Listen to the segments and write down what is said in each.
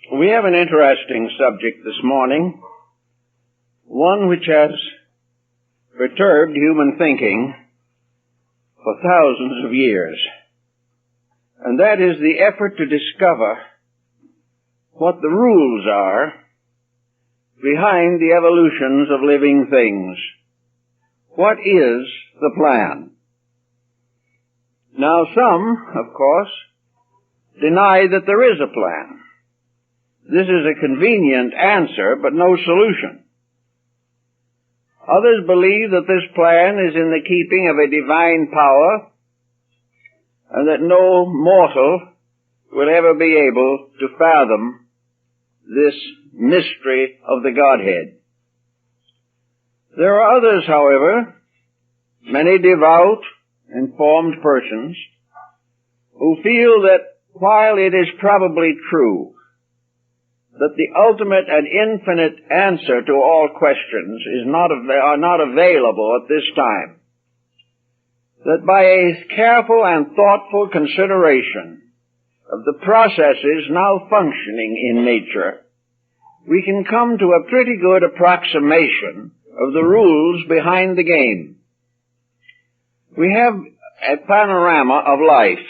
We have an interesting subject this morning, one which has perturbed human thinking for thousands of years, and that is the effort to discover what the rules are behind the evolutions of living things. What is the plan? Now, some, of course, deny that there is a plan. This is a convenient answer, but no solution. Others believe that this plan is in the keeping of a divine power, and that no mortal will ever be able to fathom this mystery of the Godhead. There are others, however, many devout, informed persons, who feel that while it is probably true that the ultimate and infinite answer to all questions are not available at this time, that by a careful and thoughtful consideration of the processes now functioning in nature, we can come to a pretty good approximation of the rules behind the game. We have a panorama of life,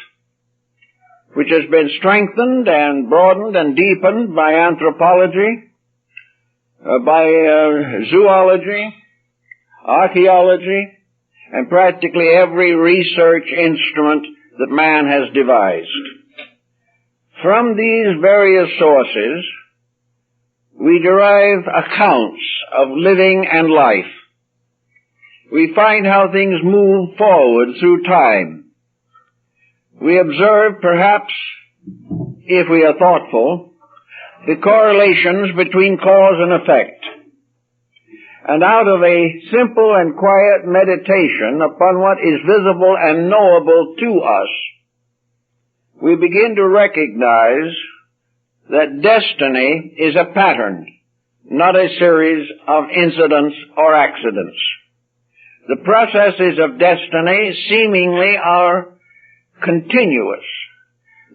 which has been strengthened and broadened and deepened by anthropology, by zoology, archaeology, and practically every research instrument that man has devised. From these various sources, we derive accounts of living and life. We find how things move forward through time. We observe, perhaps, if we are thoughtful, the correlations between cause and effect. And out of a simple and quiet meditation upon what is visible and knowable to us, we begin to recognize that destiny is a pattern, not a series of incidents or accidents. The processes of destiny seemingly are continuous.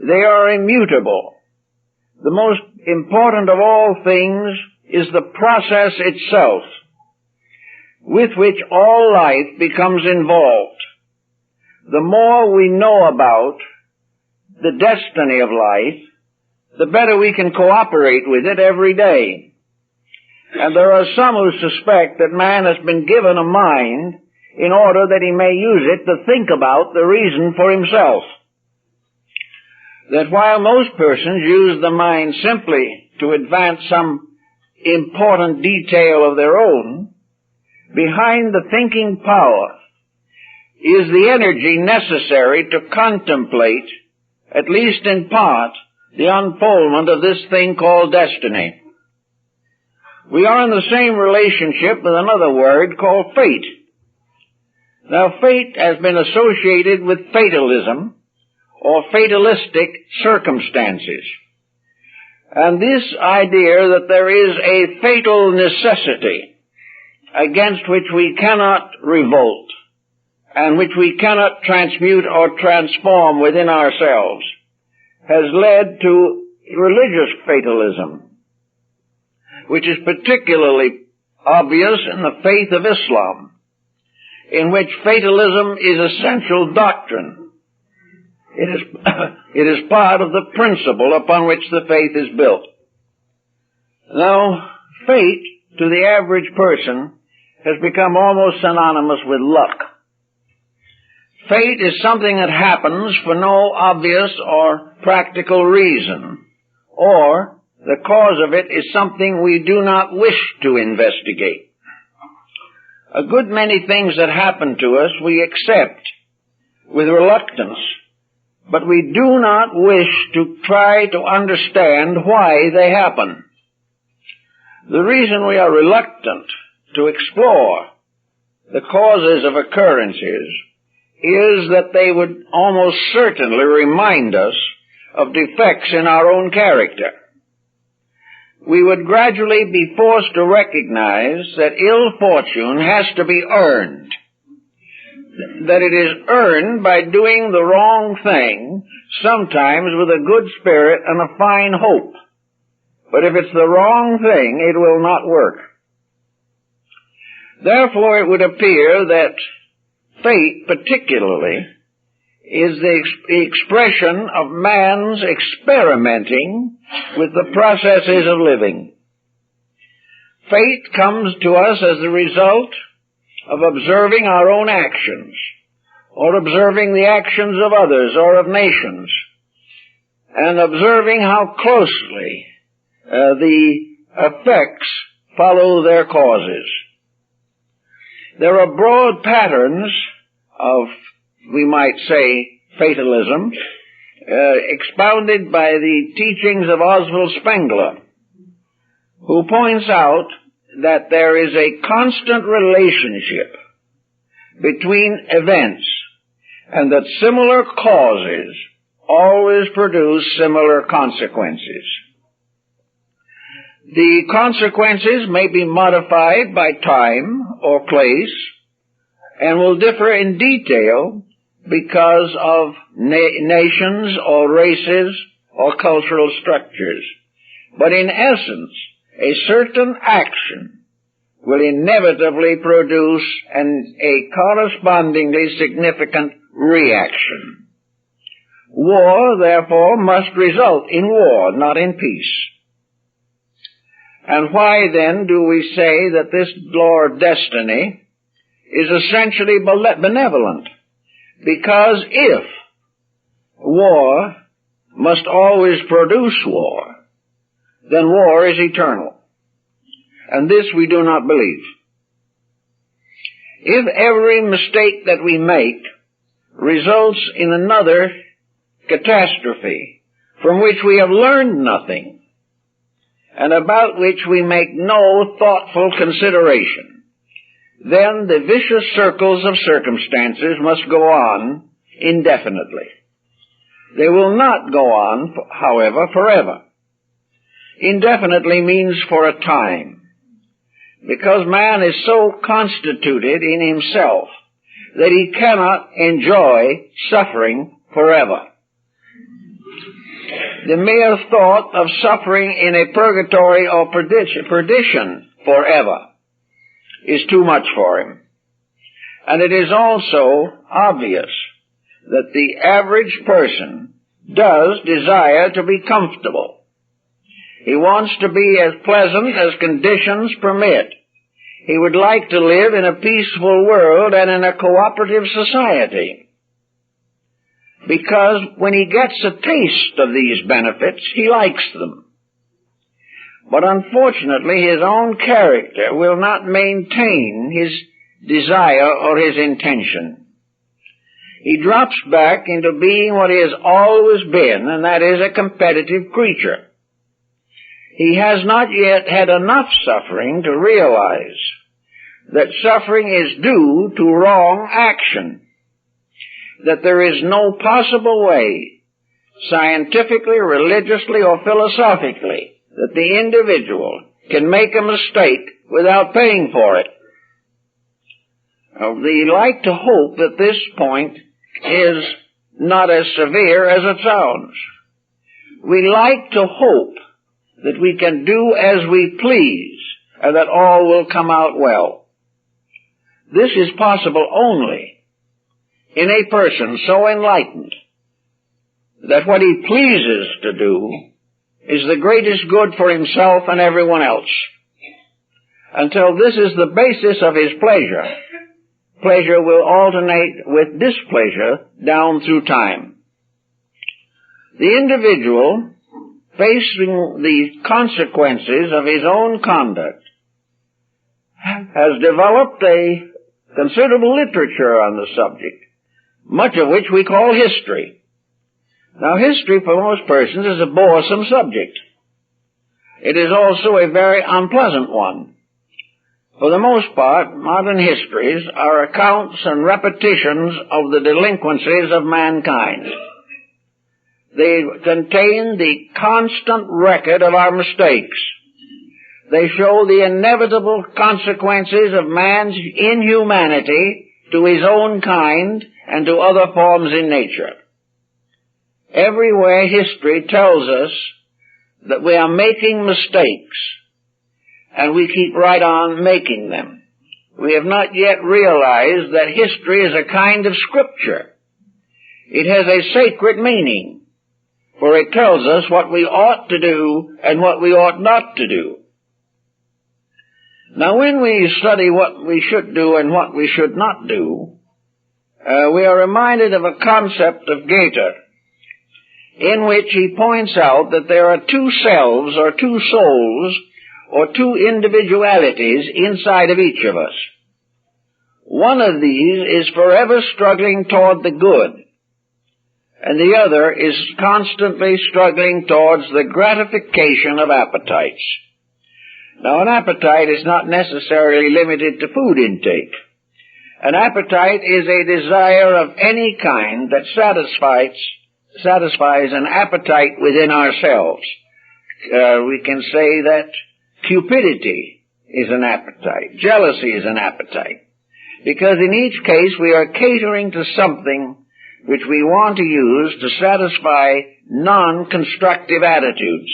They are immutable. The most important of all things is the process itself, with which all life becomes involved. The more we know about the destiny of life, the better we can cooperate with it every day. And there are some who suspect that man has been given a mind in order that he may use it to think about the reason for himself. That while most persons use the mind simply to advance some important detail of their own, behind the thinking power is the energy necessary to contemplate, at least in part, the unfoldment of this thing called destiny. We are in the same relationship with another word called fate. Now, fate has been associated with fatalism or fatalistic circumstances. And this idea that there is a fatal necessity against which we cannot revolt and which we cannot transmute or transform within ourselves has led to religious fatalism, which is particularly obvious in the faith of Islam, in which fatalism is essential doctrine. It is part of the principle upon which the faith is built. Now, fate, to the average person, has become almost synonymous with luck. Fate is something that happens for no obvious or practical reason, or the cause of it is something we do not wish to investigate. A good many things that happen to us we accept with reluctance, but we do not wish to try to understand why they happen. The reason we are reluctant to explore the causes of occurrences is that they would almost certainly remind us of defects in our own character. We would gradually be forced to recognize that ill fortune has to be earned, that it is earned by doing the wrong thing, sometimes with a good spirit and a fine hope, But if it's the wrong thing, it will not work. Therefore, it would appear that fate, particularly, is the expression of man's experimenting with the processes of living. Fate comes to us as the result of observing our own actions, or observing the actions of others or of nations, and observing how closely the effects follow their causes. There are broad patterns of, we might say, fatalism, expounded by the teachings of Oswald Spengler, who points out that there is a constant relationship between events, and that similar causes always produce similar consequences. The consequences may be modified by time or place, and will differ in detail because of nations or races or cultural structures. But in essence, a certain action will inevitably produce a correspondingly significant reaction. War, therefore, must result in war, not in peace. And why then do we say that this law of destiny is essentially benevolent? Because if war must always produce war, then war is eternal. And this we do not believe. If every mistake that we make results in another catastrophe from which we have learned nothing, and about which we make no thoughtful consideration, then the vicious circles of circumstances must go on indefinitely. They will not go on, however, forever. Indefinitely means for a time, because man is so constituted in himself that he cannot enjoy suffering forever. The mere thought of suffering in a purgatory or perdition forever is too much for him. And it is also obvious that the average person does desire to be comfortable. He wants to be as pleasant as conditions permit. He would like to live in a peaceful world and in a cooperative society, because when he gets a taste of these benefits, he likes them. But unfortunately, his own character will not maintain his desire or his intention. He drops back into being what he has always been, and that is a competitive creature. He has not yet had enough suffering to realize that suffering is due to wrong action, that there is no possible way, scientifically, religiously, or philosophically, that the individual can make a mistake without paying for it. We like to hope that this point is not as severe as it sounds. We like to hope that we can do as we please and that all will come out well. This is possible only in a person so enlightened that what he pleases to do is the greatest good for himself and everyone else. Until this is the basis of his pleasure, pleasure will alternate with displeasure down through time. The individual, facing the consequences of his own conduct, has developed a considerable literature on the subject, much of which we call history. Now, history for most persons is a boresome subject. It is also a very unpleasant one. For the most part, modern histories are accounts and repetitions of the delinquencies of mankind. They contain the constant record of our mistakes. They show the inevitable consequences of man's inhumanity to his own kind and to other forms in nature. Everywhere history tells us that we are making mistakes, and we keep right on making them. We have not yet realized that history is a kind of scripture. It has a sacred meaning, for it tells us what we ought to do and what we ought not to do. Now, when we study what we should do and what we should not do, we are reminded of a concept of Goethe, in which he points out that there are two selves, or two souls, or two individualities inside of each of us. One of these is forever struggling toward the good, and the other is constantly struggling towards the gratification of appetites. Now, an appetite is not necessarily limited to food intake. An appetite is a desire of any kind that satisfies an appetite within ourselves. We can say that cupidity is an appetite. Jealousy is an appetite. Because in each case we are catering to something which we want to use to satisfy non-constructive attitudes.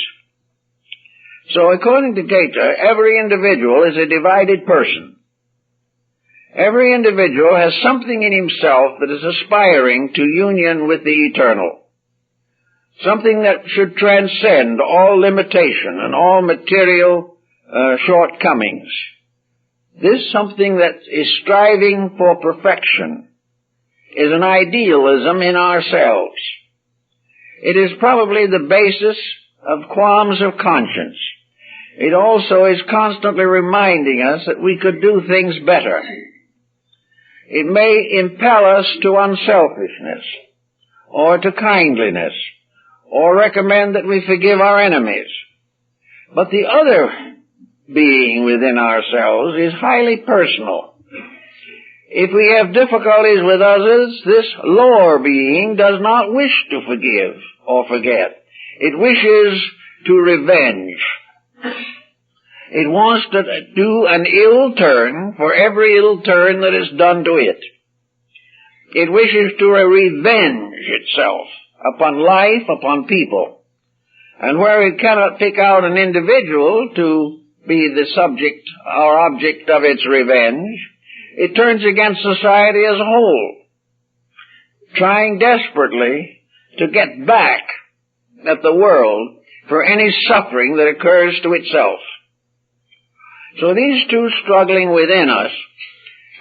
So according to Goethe, every individual is a divided person. Every individual has something in himself that is aspiring to union with the eternal. Something that should transcend all limitation and all material shortcomings. This something that is striving for perfection is an idealism in ourselves. It is probably the basis of qualms of conscience. It also is constantly reminding us that we could do things better. It may impel us to unselfishness, or to kindliness, or recommend that we forgive our enemies. But the other being within ourselves is highly personal. If we have difficulties with others, this lower being does not wish to forgive or forget. It wishes to revenge. It wants to do an ill turn for every ill turn that is done to it. It wishes to revenge itself upon life, upon people. And where it cannot pick out an individual to be the subject or object of its revenge, it turns against society as a whole, trying desperately to get back at the world for any suffering that occurs to itself. So these two struggling within us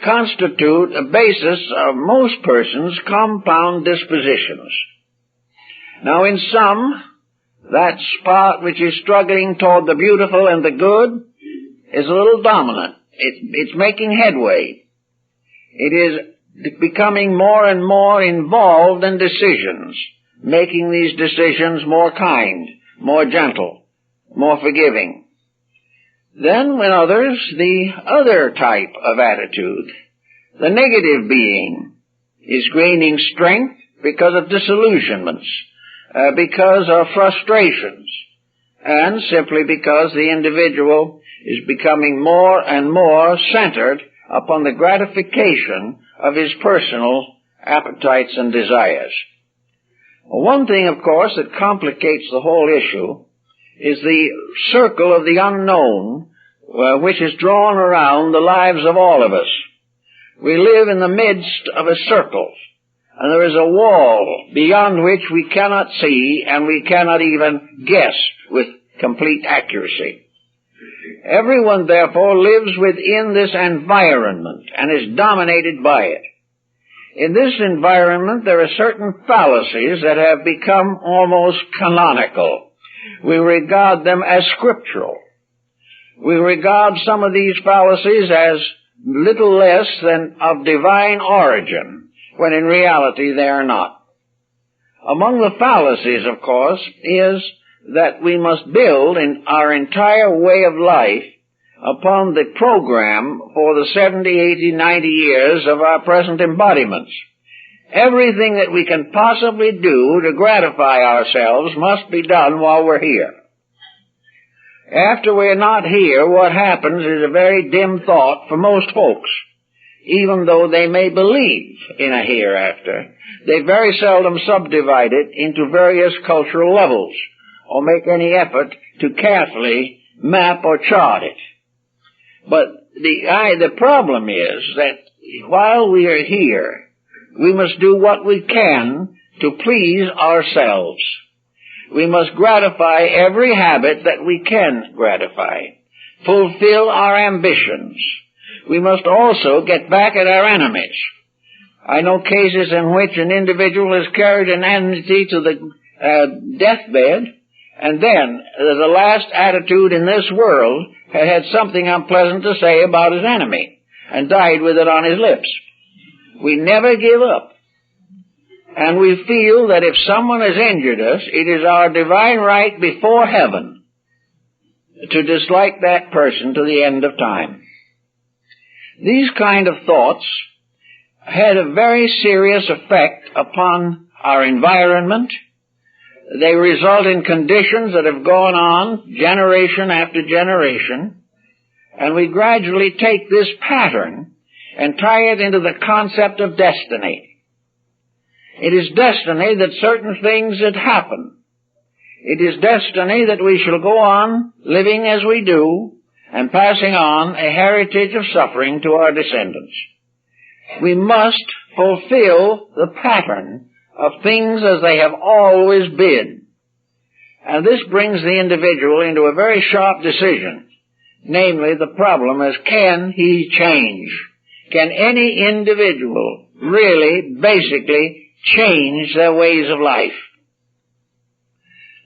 constitute a basis of most persons' compound dispositions. Now in some, that spot which is struggling toward the beautiful and the good is a little dominant. It's making headway. It is becoming more and more involved in decisions, making these decisions more kind, more gentle, more forgiving. Then when others, the other type of attitude, the negative being, is gaining strength because of disillusionments, because of frustrations, and simply because the individual is becoming more and more centered upon the gratification of his personal appetites and desires. One thing, of course, that complicates the whole issue is the circle of the unknown which is drawn around the lives of all of us. We live in the midst of a circle, and there is a wall beyond which we cannot see and we cannot even guess with complete accuracy. Everyone, therefore, lives within this environment and is dominated by it. In this environment, there are certain fallacies that have become almost canonical. We regard them as scriptural. We regard some of these fallacies as little less than of divine origin, when in reality they are not. Among the fallacies, of course, is that we must build in our entire way of life upon the program for the 70, 80, 90 years of our present embodiments. Everything that we can possibly do to gratify ourselves must be done while we're here. After we're not here, what happens is a very dim thought for most folks. Even though they may believe in a hereafter, they very seldom subdivide it into various cultural levels, or make any effort to carefully map or chart it. But the problem is that while we are here, we must do what we can to please ourselves. We must gratify every habit that we can gratify, fulfill our ambitions. We must also get back at our enemies. I know cases in which an individual has carried an enmity to the deathbed, and then, as a last attitude in this world, had something unpleasant to say about his enemy, and died with it on his lips. We never give up. And we feel that if someone has injured us, it is our divine right before heaven to dislike that person to the end of time. These kind of thoughts had a very serious effect upon our environment. They result in conditions that have gone on generation after generation, and we gradually take this pattern and tie it into the concept of destiny. It is destiny that certain things that happen. It is destiny that we shall go on living as we do and passing on a heritage of suffering to our descendants. We must fulfill the pattern of things as they have always been. And this brings the individual into a very sharp decision. Namely, the problem is, can he change? Can any individual really, basically, change their ways of life?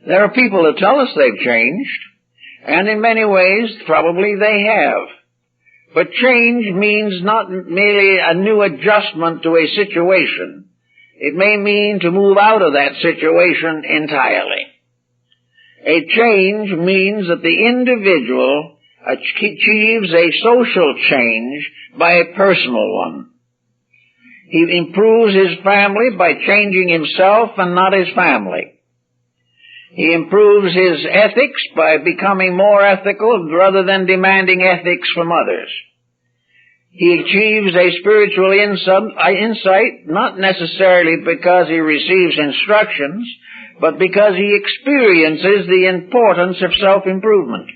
There are people that tell us they've changed, and in many ways, probably they have. But change means not merely a new adjustment to a situation. It may mean to move out of that situation entirely. A change means that the individual achieves a social change by a personal one. He improves his family by changing himself and not his family. He improves his ethics by becoming more ethical rather than demanding ethics from others. He achieves a spiritual insight, not necessarily because he receives instructions, but because he experiences the importance of self-improvement.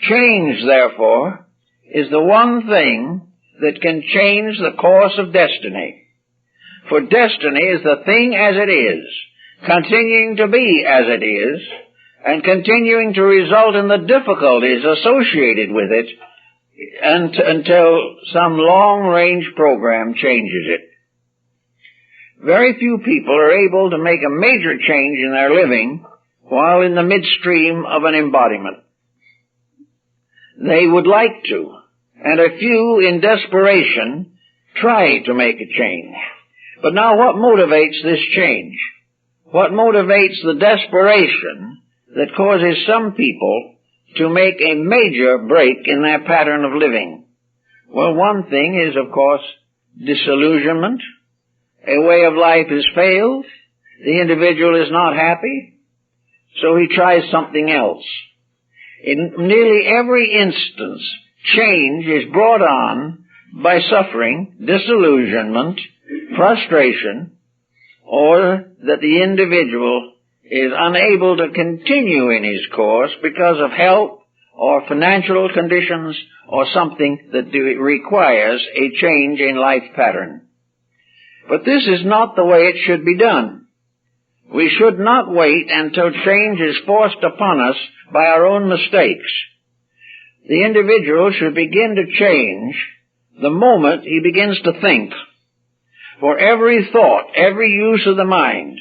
Change, therefore, is the one thing that can change the course of destiny. For destiny is the thing as it is, continuing to be as it is, and continuing to result in the difficulties associated with it until some long-range program changes it. Very few people are able to make a major change in their living while in the midstream of an embodiment. They would like to, and a few in desperation try to make a change. But now what motivates this change? What motivates the desperation that causes some people to make a major break in their pattern of living? Well, one thing is, of course, disillusionment. A way of life has failed. The individual is not happy, so he tries something else. In nearly every instance, change is brought on by suffering, disillusionment, frustration, or that the individual is unable to continue in his course because of health or financial conditions or something that requires a change in life pattern. But this is not the way it should be done. We should not wait until change is forced upon us by our own mistakes. The individual should begin to change the moment he begins to think. For every thought, every use of the mind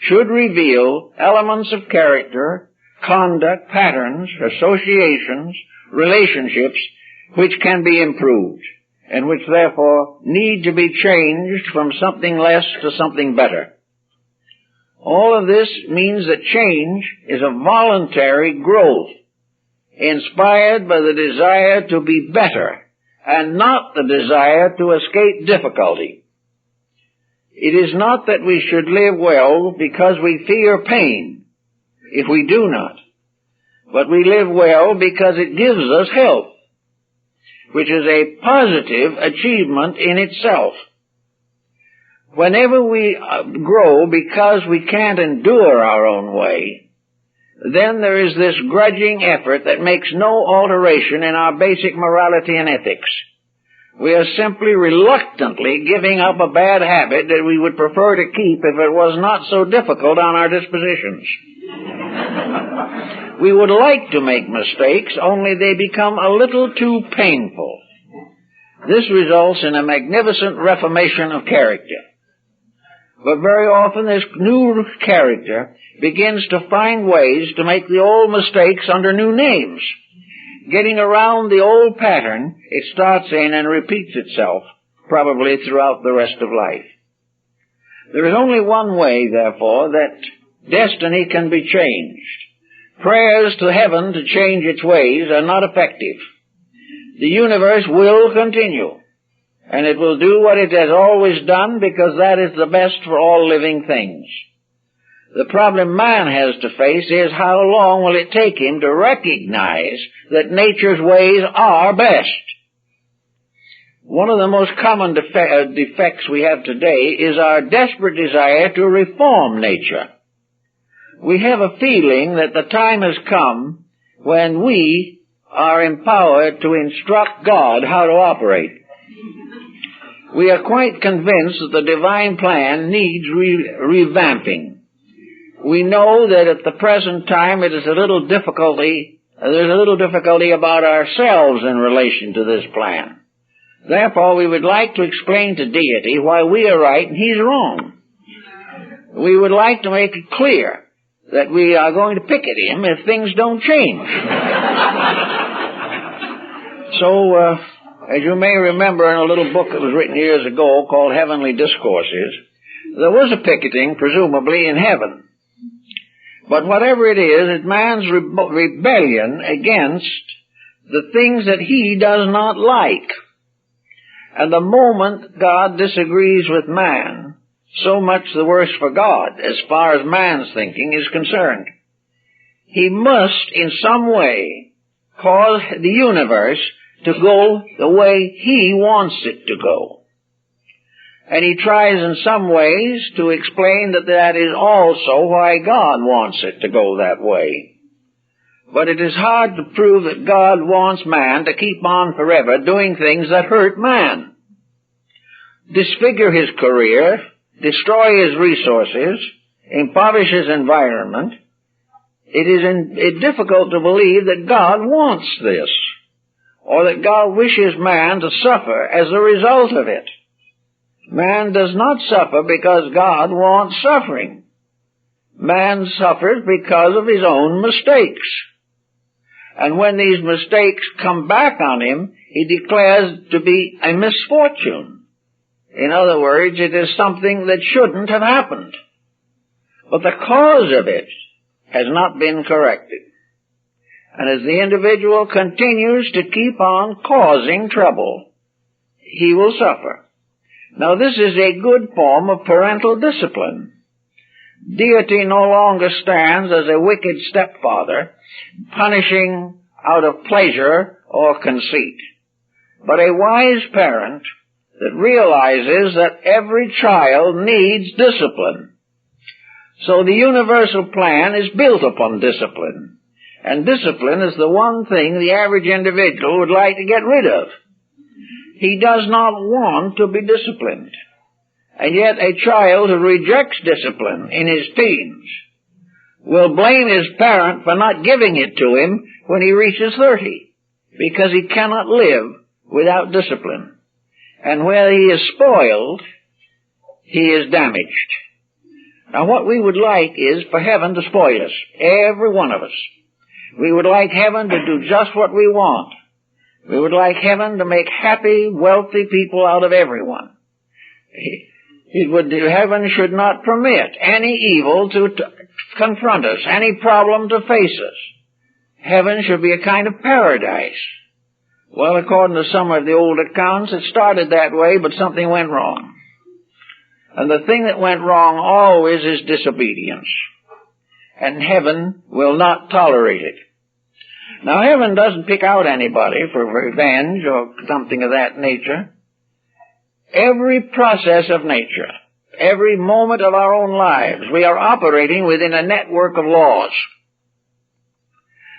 should reveal elements of character, conduct, patterns, associations, relationships, which can be improved, and which therefore need to be changed from something less to something better. All of this means that change is a voluntary growth, inspired by the desire to be better, and not the desire to escape difficulty. It is not that we should live well because we fear pain, if we do not, but we live well because it gives us health, which is a positive achievement in itself. Whenever we grow because we can't endure our own way, then there is this grudging effort that makes no alteration in our basic morality and ethics. We are simply reluctantly giving up a bad habit that we would prefer to keep if it was not so difficult on our dispositions. We would like to make mistakes, only they become a little too painful. This results in a magnificent reformation of character. But very often this new character begins to find ways to make the old mistakes under new names. Getting around the old pattern, it starts in and repeats itself, probably throughout the rest of life. There is only one way, therefore, that destiny can be changed. Prayers to heaven to change its ways are not effective. The universe will continue, and it will do what it has always done because that is the best for all living things. The problem man has to face is how long will it take him to recognize that nature's ways are best. One of the most common defects we have today is our desperate desire to reform nature. We have a feeling that the time has come when we are empowered to instruct God how to operate. We are quite convinced that the divine plan needs revamping. We know that at the present time there's a little difficulty about ourselves in relation to this plan. Therefore, we would like to explain to deity why we are right and he's wrong. We would like to make it clear that we are going to pick at him if things don't change. So, as you may remember in a little book that was written years ago called Heavenly Discourses, there was a picketing, presumably, in heaven. But whatever it is, it's man's rebellion against the things that he does not like. And the moment God disagrees with man, so much the worse for God, as far as man's thinking is concerned. He must, in some way, cause the universe to go the way he wants it to go. And he tries in some ways to explain that that is also why God wants it to go that way. But it is hard to prove that God wants man to keep on forever doing things that hurt man. Disfigure his career, destroy his resources, impoverish his environment. It is difficult to believe that God wants this, or that God wishes man to suffer as a result of it. Man does not suffer because God wants suffering. Man suffers because of his own mistakes. And when these mistakes come back on him, he declares to be a misfortune. In other words, it is something that shouldn't have happened. But the cause of it has not been corrected. And as the individual continues to keep on causing trouble, he will suffer. Now, this is a good form of parental discipline. Deity no longer stands as a wicked stepfather, punishing out of pleasure or conceit, but a wise parent that realizes that every child needs discipline. So the universal plan is built upon discipline, and discipline is the one thing the average individual would like to get rid of. He does not want to be disciplined. And yet a child who rejects discipline in his teens will blame his parent for not giving it to him when he reaches 30, because he cannot live without discipline. And where he is spoiled, he is damaged. Now what we would like is for heaven to spoil us, every one of us. We would like heaven to do just what we want. We would like heaven to make happy, wealthy people out of everyone. Heaven should not permit any evil to confront us, any problem to face us. Heaven should be a kind of paradise. Well, according to some of the old accounts, it started that way, but something went wrong. And the thing that went wrong always is disobedience. And heaven will not tolerate it. Now, heaven doesn't pick out anybody for revenge or something of that nature. Every process of nature, every moment of our own lives, we are operating within a network of laws.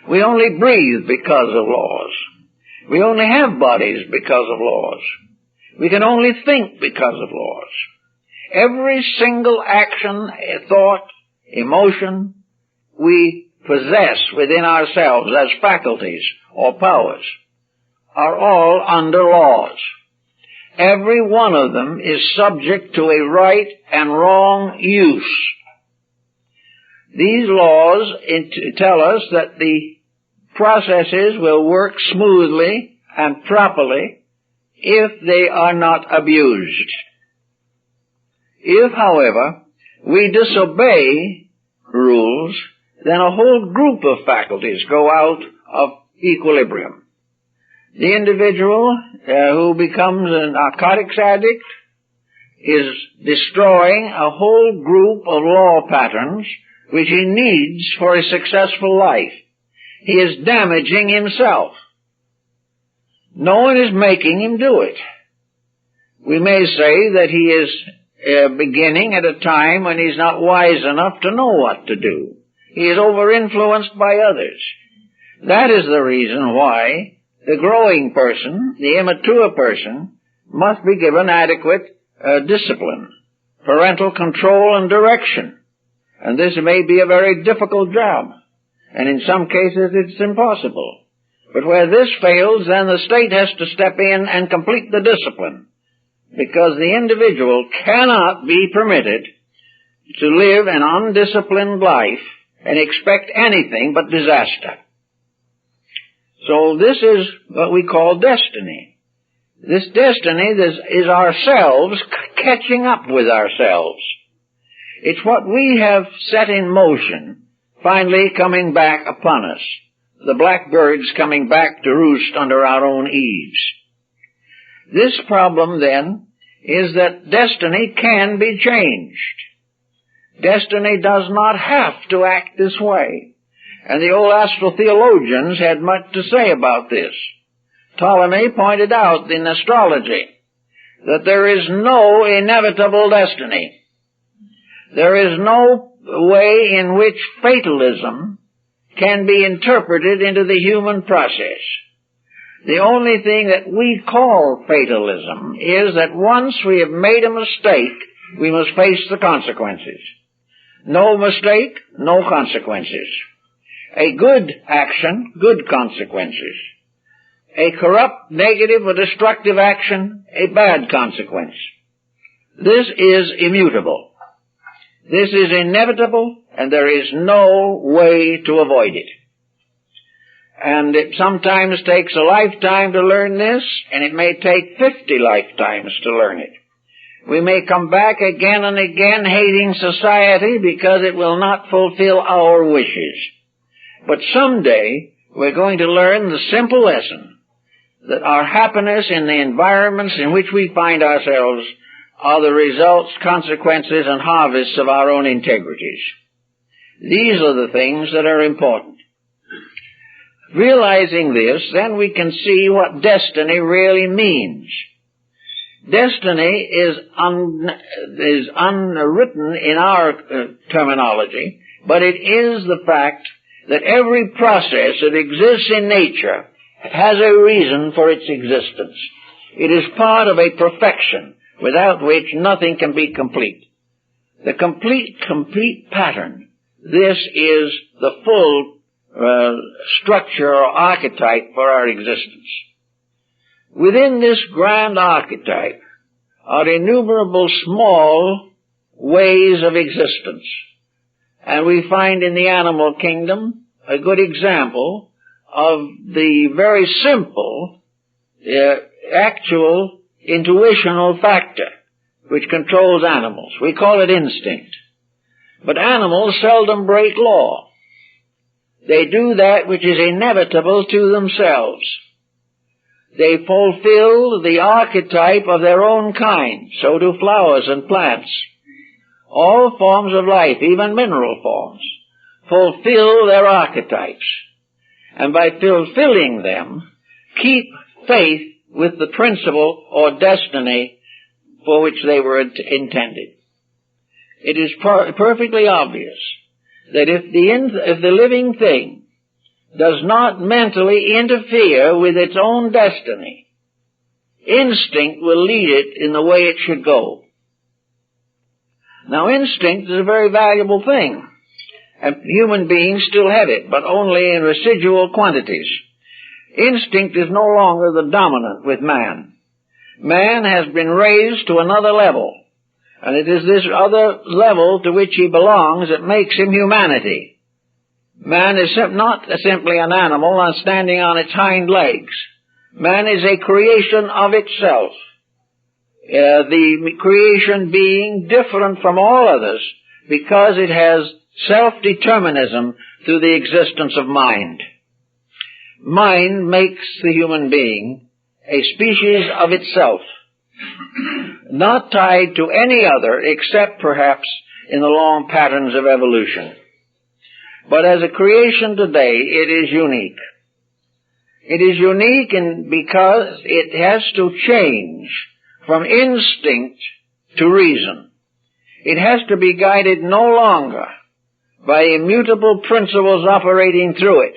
We only breathe because of laws. We only have bodies because of laws. We can only think because of laws. Every single action, thought, emotion we possess within ourselves as faculties or powers are all under laws. Every one of them is subject to a right and wrong use. These laws tell us that the processes will work smoothly and properly if they are not abused. If, however, we disobey rules, then a whole group of faculties go out of equilibrium. The individual who becomes a narcotics addict is destroying a whole group of law patterns which he needs for a successful life. He is damaging himself. No one is making him do it. We may say that he is beginning at a time when he's not wise enough to know what to do. He is over-influenced by others. That is the reason why the growing person, the immature person, must be given adequate discipline, parental control and direction. And this may be a very difficult job. And in some cases it's impossible. But where this fails, then the state has to step in and complete the discipline. Because the individual cannot be permitted to live an undisciplined life and expect anything but disaster. So this is what we call destiny. This destiny is ourselves catching up with ourselves. It's what we have set in motion finally coming back upon us. The blackbirds coming back to roost under our own eaves. This problem, then, is that destiny can be changed. Destiny does not have to act this way. And the old astral theologians had much to say about this. Ptolemy pointed out in astrology that there is no inevitable destiny. There is no way in which fatalism can be interpreted into the human process. The only thing that we call fatalism is that once we have made a mistake, we must face the consequences. No mistake, no consequences. A good action, good consequences. A corrupt, negative, or destructive action, a bad consequence. This is immutable. This is inevitable, and there is no way to avoid it. And it sometimes takes a lifetime to learn this, and it may take 50 lifetimes to learn it. We may come back again and again hating society because it will not fulfill our wishes. But someday we're going to learn the simple lesson that our happiness in the environments in which we find ourselves are the results, consequences, and harvests of our own integrities. These are the things that are important. Realizing this, then we can see what destiny really means. Destiny is unwritten in our terminology, but it is the fact that every process that exists in nature has a reason for its existence. It is part of a perfection without which nothing can be complete. The complete pattern. This is the full structure or archetype for our existence. Within this grand archetype are innumerable small ways of existence. And we find in the animal kingdom a good example of the very simple, actual intuitional factor which controls animals. We call it instinct. But animals seldom break law. They do that which is inevitable to themselves. They fulfill the archetype of their own kind. So do flowers and plants. All forms of life, even mineral forms, fulfill their archetypes. And by fulfilling them, keep faith with the principle or destiny for which they were intended. It is perfectly obvious that if the living thing, does not mentally interfere with its own destiny. Instinct will lead it in the way it should go. Now, instinct is a very valuable thing, and human beings still have it, but only in residual quantities. Instinct is no longer the dominant with man. Man has been raised to another level, and it is this other level to which he belongs that makes him humanity. Man is not simply an animal standing on its hind legs. Man is a creation of itself, the creation being different from all others because it has self-determinism through the existence of mind. Mind makes the human being a species of itself, not tied to any other except perhaps in the long patterns of evolution. But as a creation today, it is unique. It is unique because it has to change from instinct to reason. It has to be guided no longer by immutable principles operating through it.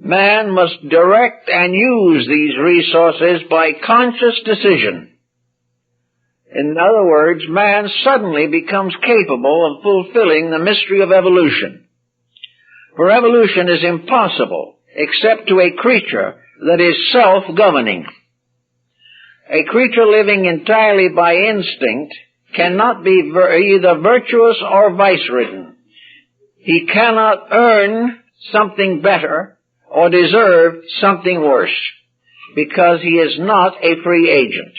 Man must direct and use these resources by conscious decision. In other words, man suddenly becomes capable of fulfilling the mystery of evolution. For evolution is impossible except to a creature that is self-governing. A creature living entirely by instinct cannot be either virtuous or vice-ridden. He cannot earn something better or deserve something worse, because he is not a free agent.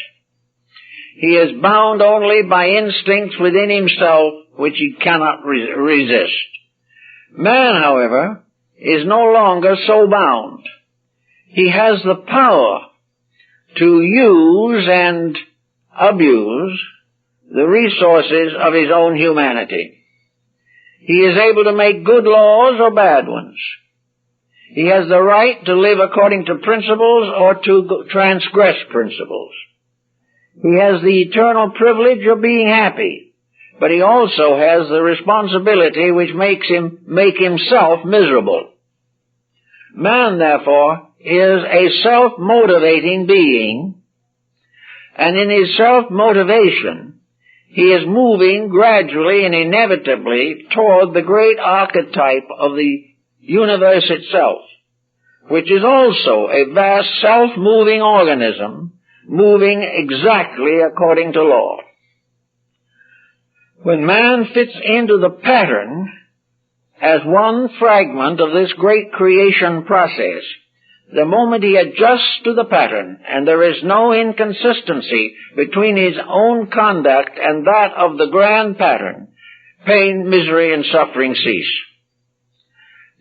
He is bound only by instincts within himself which he cannot resist. Man, however, is no longer so bound. He has the power to use and abuse the resources of his own humanity. He is able to make good laws or bad ones. He has the right to live according to principles or to transgress principles. He has the eternal privilege of being happy, but he also has the responsibility which makes him make himself miserable. Man, therefore, is a self-motivating being, and in his self-motivation, he is moving gradually and inevitably toward the great archetype of the universe itself, which is also a vast self-moving organism, moving exactly according to law. When man fits into the pattern as one fragment of this great creation process, the moment he adjusts to the pattern and there is no inconsistency between his own conduct and that of the grand pattern, pain, misery, and suffering cease.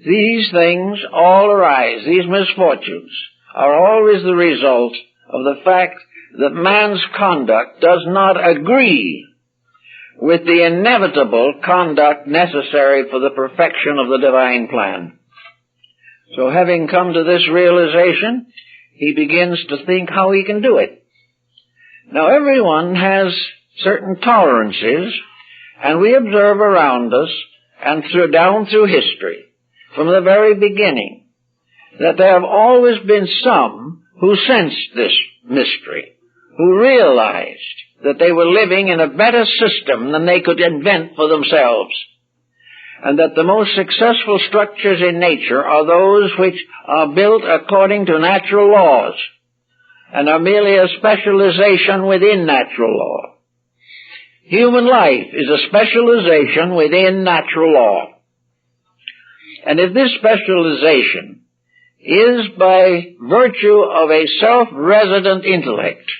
These things all arise, these misfortunes, are always the result of the fact that man's conduct does not agree with the inevitable conduct necessary for the perfection of the divine plan. So having come to this realization, he begins to think how he can do it. Now everyone has certain tolerances, and we observe around us and down through history, from the very beginning, that there have always been some who sensed this mystery, who realized that they were living in a better system than they could invent for themselves, and that the most successful structures in nature are those which are built according to natural laws, and are merely a specialization within natural law. Human life is a specialization within natural law. And if this specialization is by virtue of a self-resident intellect,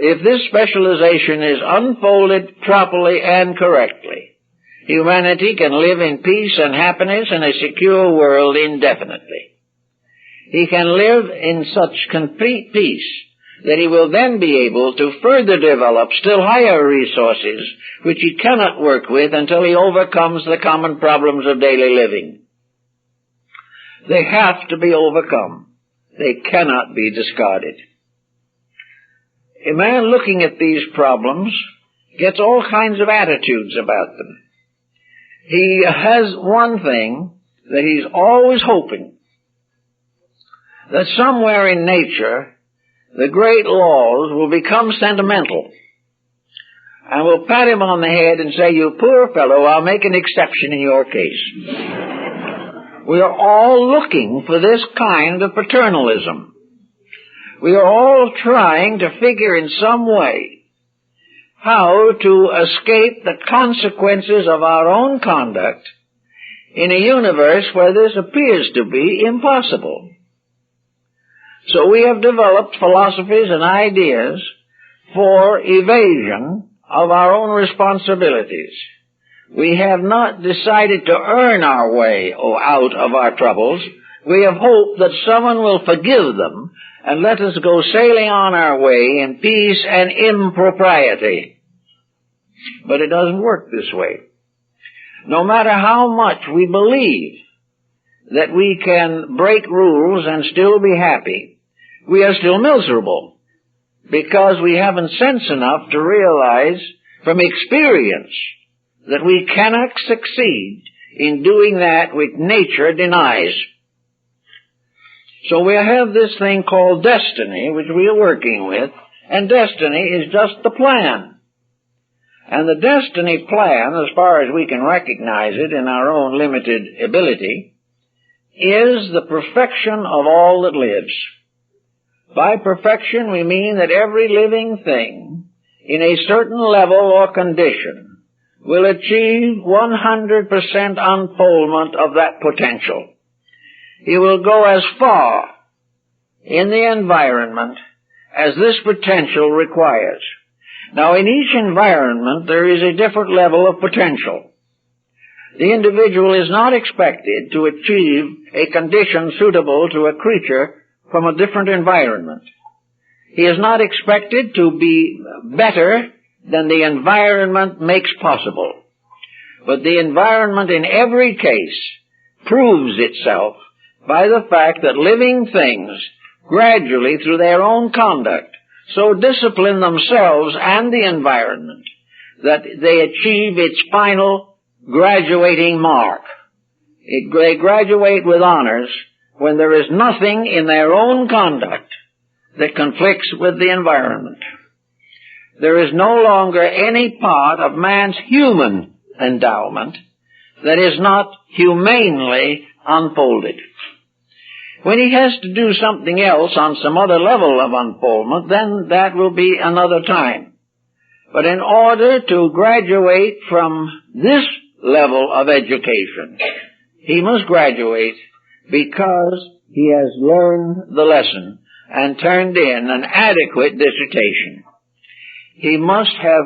if this specialization is unfolded properly and correctly, humanity can live in peace and happiness in a secure world indefinitely. He can live in such complete peace that he will then be able to further develop still higher resources which he cannot work with until he overcomes the common problems of daily living. They have to be overcome. They cannot be discarded. A man looking at these problems gets all kinds of attitudes about them. He has one thing that he's always hoping that somewhere in nature the great laws will become sentimental, and will pat him on the head and say, "You poor fellow, I'll make an exception in your case." We are all looking for this kind of paternalism. We are all trying to figure in some way how to escape the consequences of our own conduct in a universe where this appears to be impossible. So we have developed philosophies and ideas for evasion of our own responsibilities. We have not decided to earn our way out of our troubles. We have hoped that someone will forgive them and let us go sailing on our way in peace and impropriety. But it doesn't work this way. No matter how much we believe that we can break rules and still be happy, we are still miserable, because we haven't sense enough to realize from experience that we cannot succeed in doing that which nature denies. So we have this thing called destiny, which we are working with, and destiny is just the plan. And the destiny plan, as far as we can recognize it in our own limited ability, is the perfection of all that lives. By perfection we mean that every living thing in a certain level or condition will achieve 100% unfoldment of that potential. He will go as far in the environment as this potential requires. Now, in each environment there is a different level of potential. The individual is not expected to achieve a condition suitable to a creature from a different environment. He is not expected to be better than the environment makes possible. But the environment in every case proves itself by the fact that living things gradually, through their own conduct, so discipline themselves and the environment that they achieve its final graduating mark. They graduate with honors when there is nothing in their own conduct that conflicts with the environment. There is no longer any part of man's human endowment that is not humanely unfolded. When he has to do something else on some other level of unfoldment, then that will be another time. But in order to graduate from this level of education, he must graduate because he has learned the lesson and turned in an adequate dissertation. He must have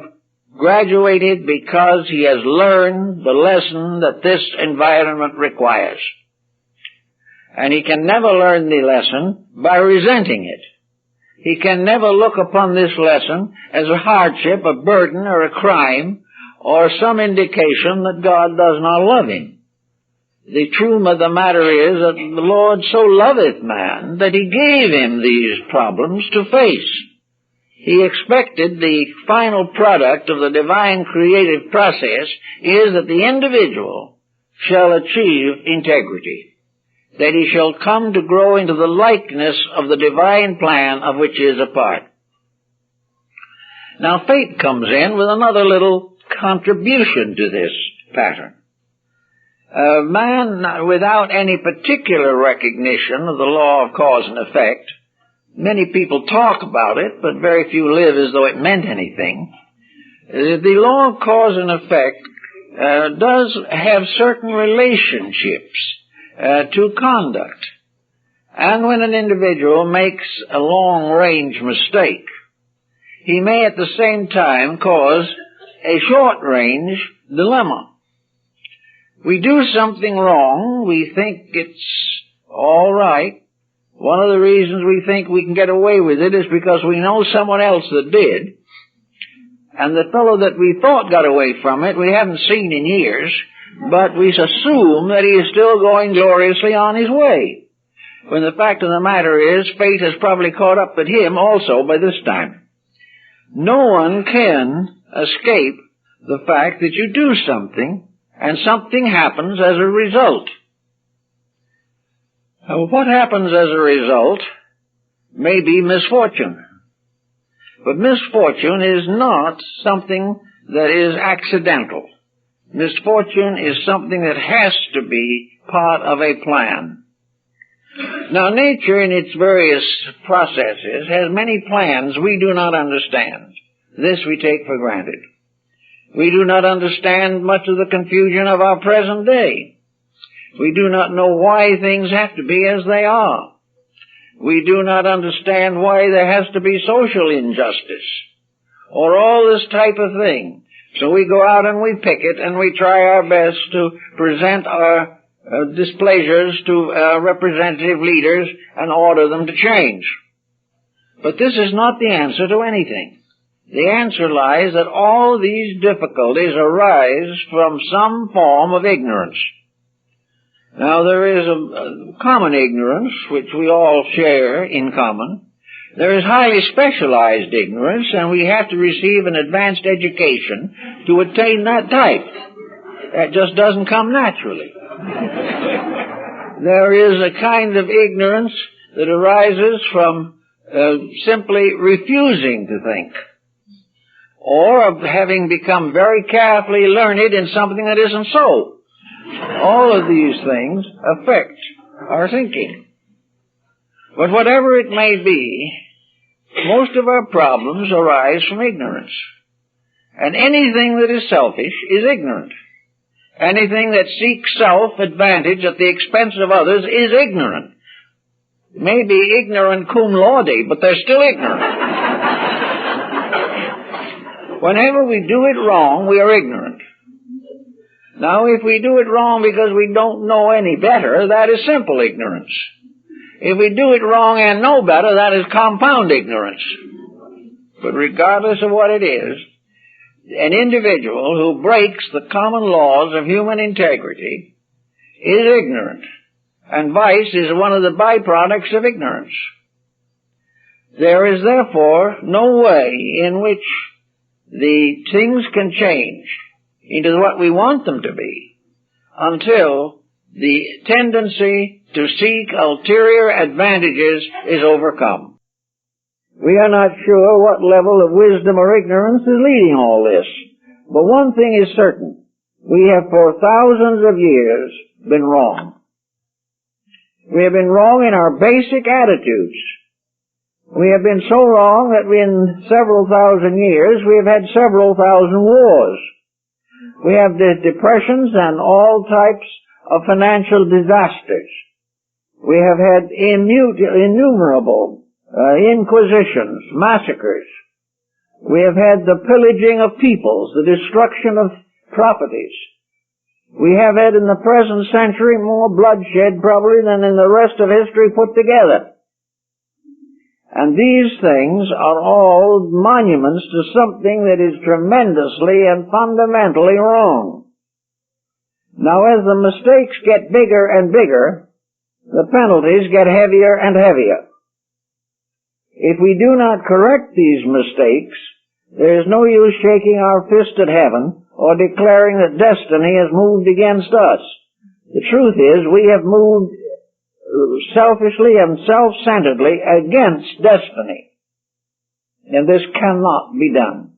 graduated because he has learned the lesson that this environment requires. And he can never learn the lesson by resenting it. He can never look upon this lesson as a hardship, a burden, or a crime, or some indication that God does not love him. The truth of the matter is that the Lord so loveth man that he gave him these problems to face. He expected the final product of the divine creative process is that the individual shall achieve integrity, that he shall come to grow into the likeness of the divine plan of which he is a part. Now fate comes in with another little contribution to this pattern. Man, without any particular recognition of the law of cause and effect, many people talk about it, but very few live as though it meant anything. The law of cause and effect does have certain relationships to conduct. And when an individual makes a long-range mistake, he may at the same time cause a short-range dilemma. We do something wrong, we think it's all right. One of the reasons we think we can get away with it is because we know someone else that did. And the fellow that we thought got away from it, we haven't seen in years, but we assume that he is still going gloriously on his way. When the fact of the matter is, fate has probably caught up with him also by this time. No one can escape the fact that you do something, and something happens as a result. What happens as a result may be misfortune. But misfortune is not something that is accidental. Misfortune is something that has to be part of a plan. Now, nature in its various processes has many plans we do not understand. This we take for granted. We do not understand much of the confusion of our present day. We do not know why things have to be as they are. We do not understand why there has to be social injustice, or all this type of thing. So we go out and we picket and we try our best to present our displeasures to representative leaders and order them to change. But this is not the answer to anything. The answer lies that all these difficulties arise from some form of ignorance. Now, there is a common ignorance, which we all share in common. There is highly specialized ignorance, and we have to receive an advanced education to attain that type. That just doesn't come naturally. There is a kind of ignorance that arises from simply refusing to think, or of having become very carefully learned in something that isn't so. All of these things affect our thinking. But whatever it may be, most of our problems arise from ignorance. And anything that is selfish is ignorant. Anything that seeks self-advantage at the expense of others is ignorant. Maybe ignorant cum laude, but they're still ignorant. Whenever we do it wrong, we are ignorant. Now, if we do it wrong because we don't know any better, that is simple ignorance. If we do it wrong and know better, that is compound ignorance. But regardless of what it is, an individual who breaks the common laws of human integrity is ignorant, and vice is one of the byproducts of ignorance. There is therefore no way in which the things can change into what we want them to be until the tendency to seek ulterior advantages is overcome. We are not sure what level of wisdom or ignorance is leading all this, but one thing is certain. We have for thousands of years been wrong. We have been wrong in our basic attitudes. We have been so wrong that in several thousand years we have had several thousand wars. We have depressions and all types of financial disasters. We have had innumerable inquisitions, massacres. We have had the pillaging of peoples, the destruction of properties. We have had in the present century more bloodshed probably than in the rest of history put together. And these things are all monuments to something that is tremendously and fundamentally wrong. Now, as the mistakes get bigger and bigger, the penalties get heavier and heavier. If we do not correct these mistakes, there is no use shaking our fist at heaven or declaring that destiny has moved against us. The truth is, we have moved selfishly and self-centeredly against destiny. And this cannot be done.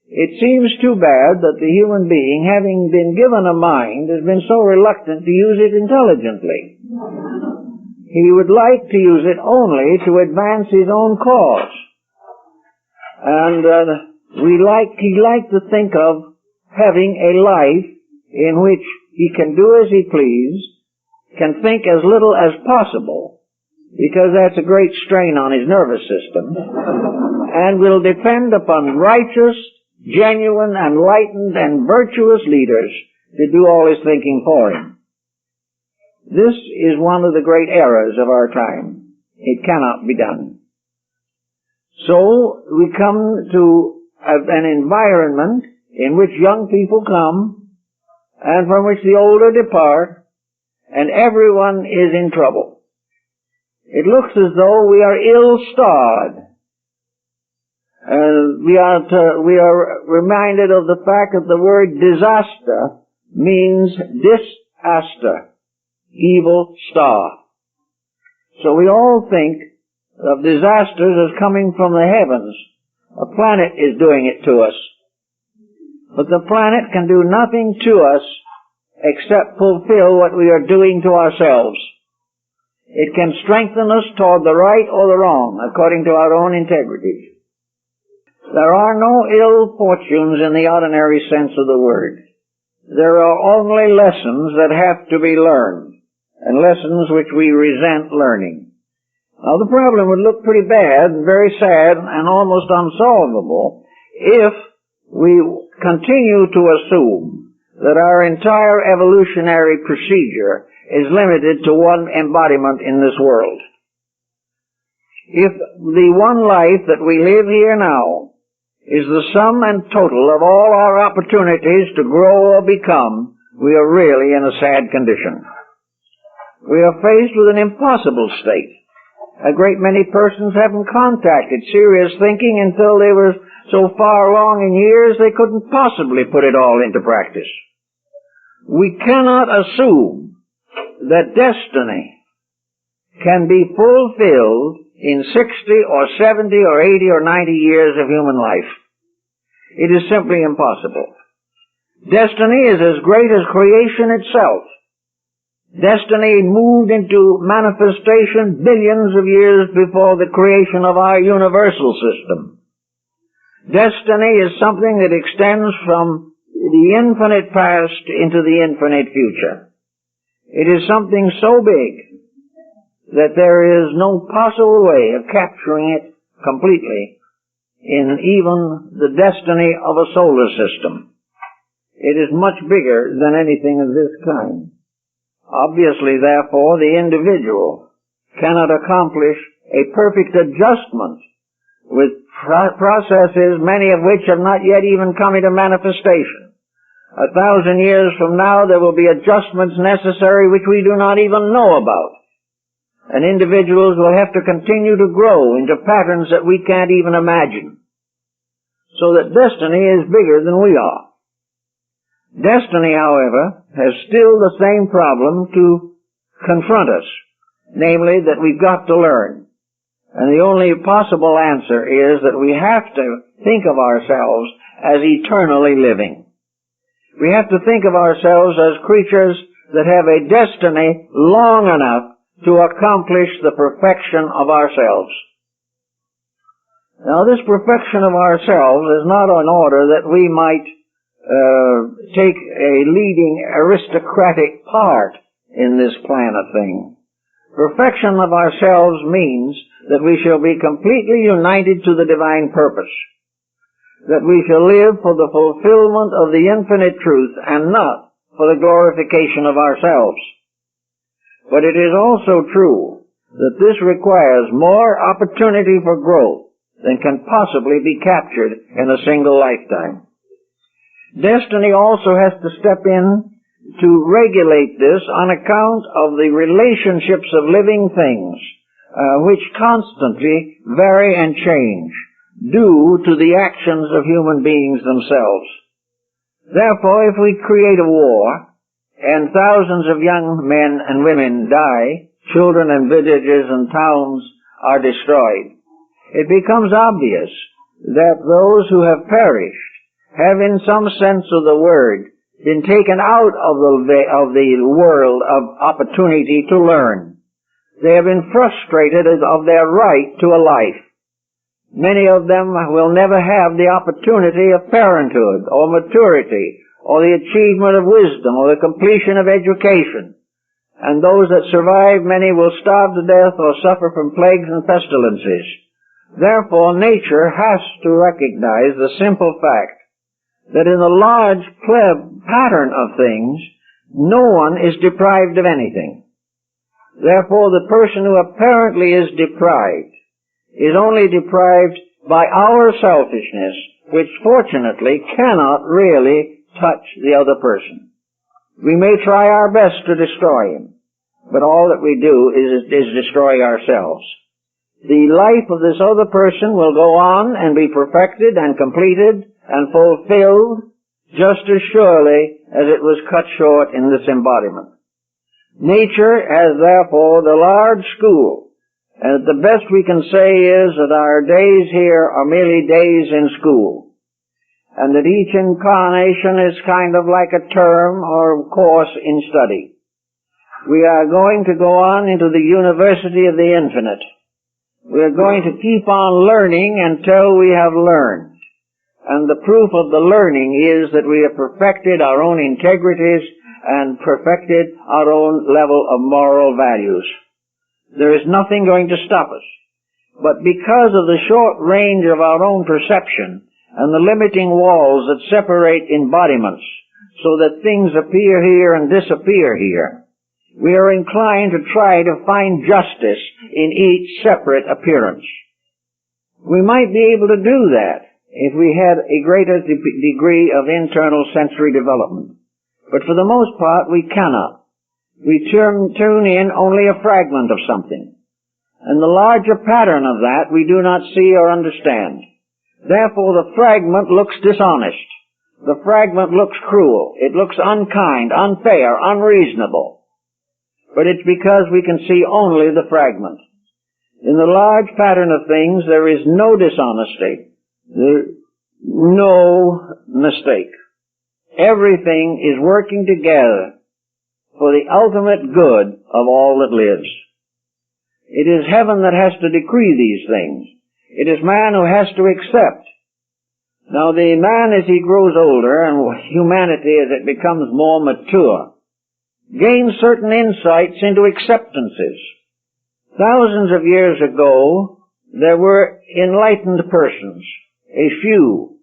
It seems too bad that the human being, having been given a mind, has been so reluctant to use it intelligently. He would like to use it only to advance his own cause. And he liked to think of having a life in which he can do as he please, can think as little as possible, because that's a great strain on his nervous system, and will depend upon righteous, genuine, enlightened, and virtuous leaders to do all his thinking for him. This is one of the great errors of our time. It cannot be done. So we come to an environment in which young people come, and from which the older depart, and everyone is in trouble. It looks as though we are ill-starred. We are reminded of the fact that the word disaster means disaster, evil star. So we all think of disasters as coming from the heavens. A planet is doing it to us. But the planet can do nothing to us except fulfill what we are doing to ourselves. It can strengthen us toward the right or the wrong, according to our own integrity. There are no ill fortunes in the ordinary sense of the word. There are only lessons that have to be learned, and lessons which we resent learning. Now the problem would look pretty bad, very sad, and almost unsolvable if we continue to assume that our entire evolutionary procedure is limited to one embodiment in this world. If the one life that we live here now is the sum and total of all our opportunities to grow or become, we are really in a sad condition. We are faced with an impossible state. A great many persons haven't contacted serious thinking until they were so far along in years they couldn't possibly put it all into practice. We cannot assume that destiny can be fulfilled in 60 or 70 or 80 or 90 years of human life. It is simply impossible. Destiny is as great as creation itself. Destiny moved into manifestation billions of years before the creation of our universal system. Destiny is something that extends from the infinite past into the infinite future. It is something so big that there is no possible way of capturing it completely in even the destiny of a solar system. It is much bigger than anything of this kind. Obviously, therefore, the individual cannot accomplish a perfect adjustment with processes, many of which have not yet even come into manifestation. 1,000 years from now, there will be adjustments necessary which we do not even know about. And individuals will have to continue to grow into patterns that we can't even imagine. So that destiny is bigger than we are. Destiny, however, has still the same problem to confront us, namely that we've got to learn. And the only possible answer is that we have to think of ourselves as eternally living. We have to think of ourselves as creatures that have a destiny long enough to accomplish the perfection of ourselves. Now, this perfection of ourselves is not in order that we might take a leading aristocratic part in this plan of things. Perfection of ourselves means that we shall be completely united to the divine purpose, that we shall live for the fulfillment of the infinite truth and not for the glorification of ourselves. But it is also true that this requires more opportunity for growth than can possibly be captured in a single lifetime. Destiny also has to step in to regulate this on account of the relationships of living things, which constantly vary and change due to the actions of human beings themselves. Therefore, if we create a war and thousands of young men and women die, children and villages and towns are destroyed, it becomes obvious that those who have perished have in some sense of the word been taken out of the world of opportunity to learn. They have been frustrated of their right to a life. Many of them will never have the opportunity of parenthood or maturity or the achievement of wisdom or the completion of education. And those that survive, many will starve to death or suffer from plagues and pestilences. Therefore, nature has to recognize the simple fact that in the large pattern of things, no one is deprived of anything. Therefore, the person who apparently is deprived is only deprived by our selfishness, which fortunately cannot really touch the other person. We may try our best to destroy him, but all that we do is destroy ourselves. The life of this other person will go on and be perfected and completed and fulfilled just as surely as it was cut short in this embodiment. Nature has therefore the large school And the best we can say is that our days here are merely days in school, and that each incarnation is kind of like a term or course in study. We are going to go on into the university of the infinite. We are going to keep on learning until we have learned. And the proof of the learning is that we have perfected our own integrities and perfected our own level of moral values. There is nothing going to stop us. But because of the short range of our own perception and the limiting walls that separate embodiments so that things appear here and disappear here, we are inclined to try to find justice in each separate appearance. We might be able to do that if we had a greater degree of internal sensory development. But for the most part, we cannot. We tune in only a fragment of something. And the larger pattern of that we do not see or understand. Therefore, the fragment looks dishonest. The fragment looks cruel. It looks unkind, unfair, unreasonable. But it's because we can see only the fragment. In the large pattern of things, there is no dishonesty, no mistake. Everything is working together for the ultimate good of all that lives. It is heaven that has to decree these things. It is man who has to accept. Now, the man, as he grows older, and humanity as it becomes more mature, gains certain insights into acceptances. Thousands of years ago, there were enlightened persons, a few.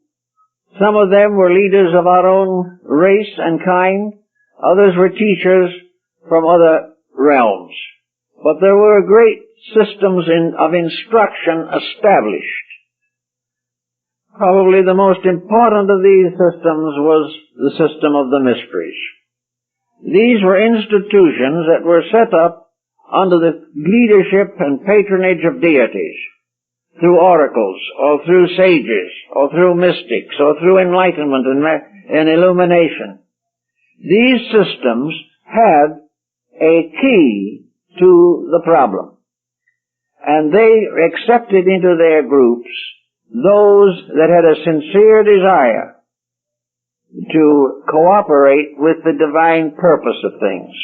Some of them were leaders of our own race and kind. Others were teachers from other realms. But there were great systems of instruction established. Probably the most important of these systems was the system of the mysteries. These were institutions that were set up under the leadership and patronage of deities, through oracles, or through sages, or through mystics, or through enlightenment and illumination. These systems had a key to the problem, and they accepted into their groups those that had a sincere desire to cooperate with the divine purpose of things.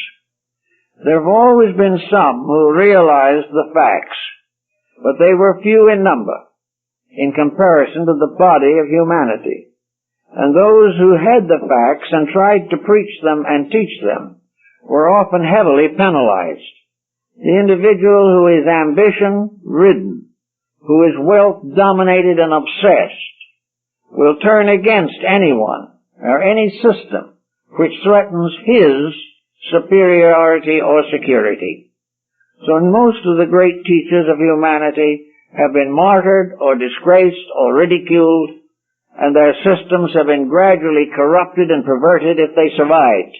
There have always been some who realized the facts, but they were few in number in comparison to the body of humanity. And those who had the facts and tried to preach them and teach them were often heavily penalized. The individual who is ambition-ridden, who is wealth-dominated and obsessed, will turn against anyone or any system which threatens his superiority or security. So most of the great teachers of humanity have been martyred or disgraced or ridiculed, and their systems have been gradually corrupted and perverted if they survived.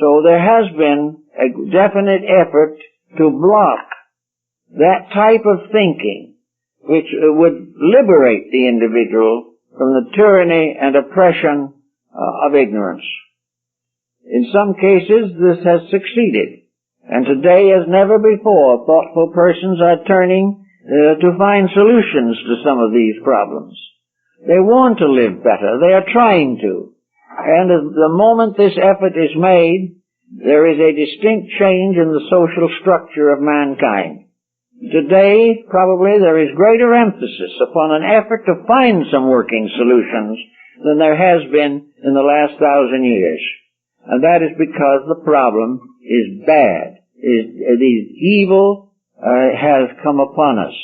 So there has been a definite effort to block that type of thinking which would liberate the individual from the tyranny and oppression of ignorance. In some cases, this has succeeded, and today, as never before, thoughtful persons are turning to find solutions to some of these problems. They want to live better. They are trying to. And the moment this effort is made, there is a distinct change in the social structure of mankind. Today, probably, there is greater emphasis upon an effort to find some working solutions than there has been in the last 1,000 years. And that is because the problem is bad. Evil has come upon us.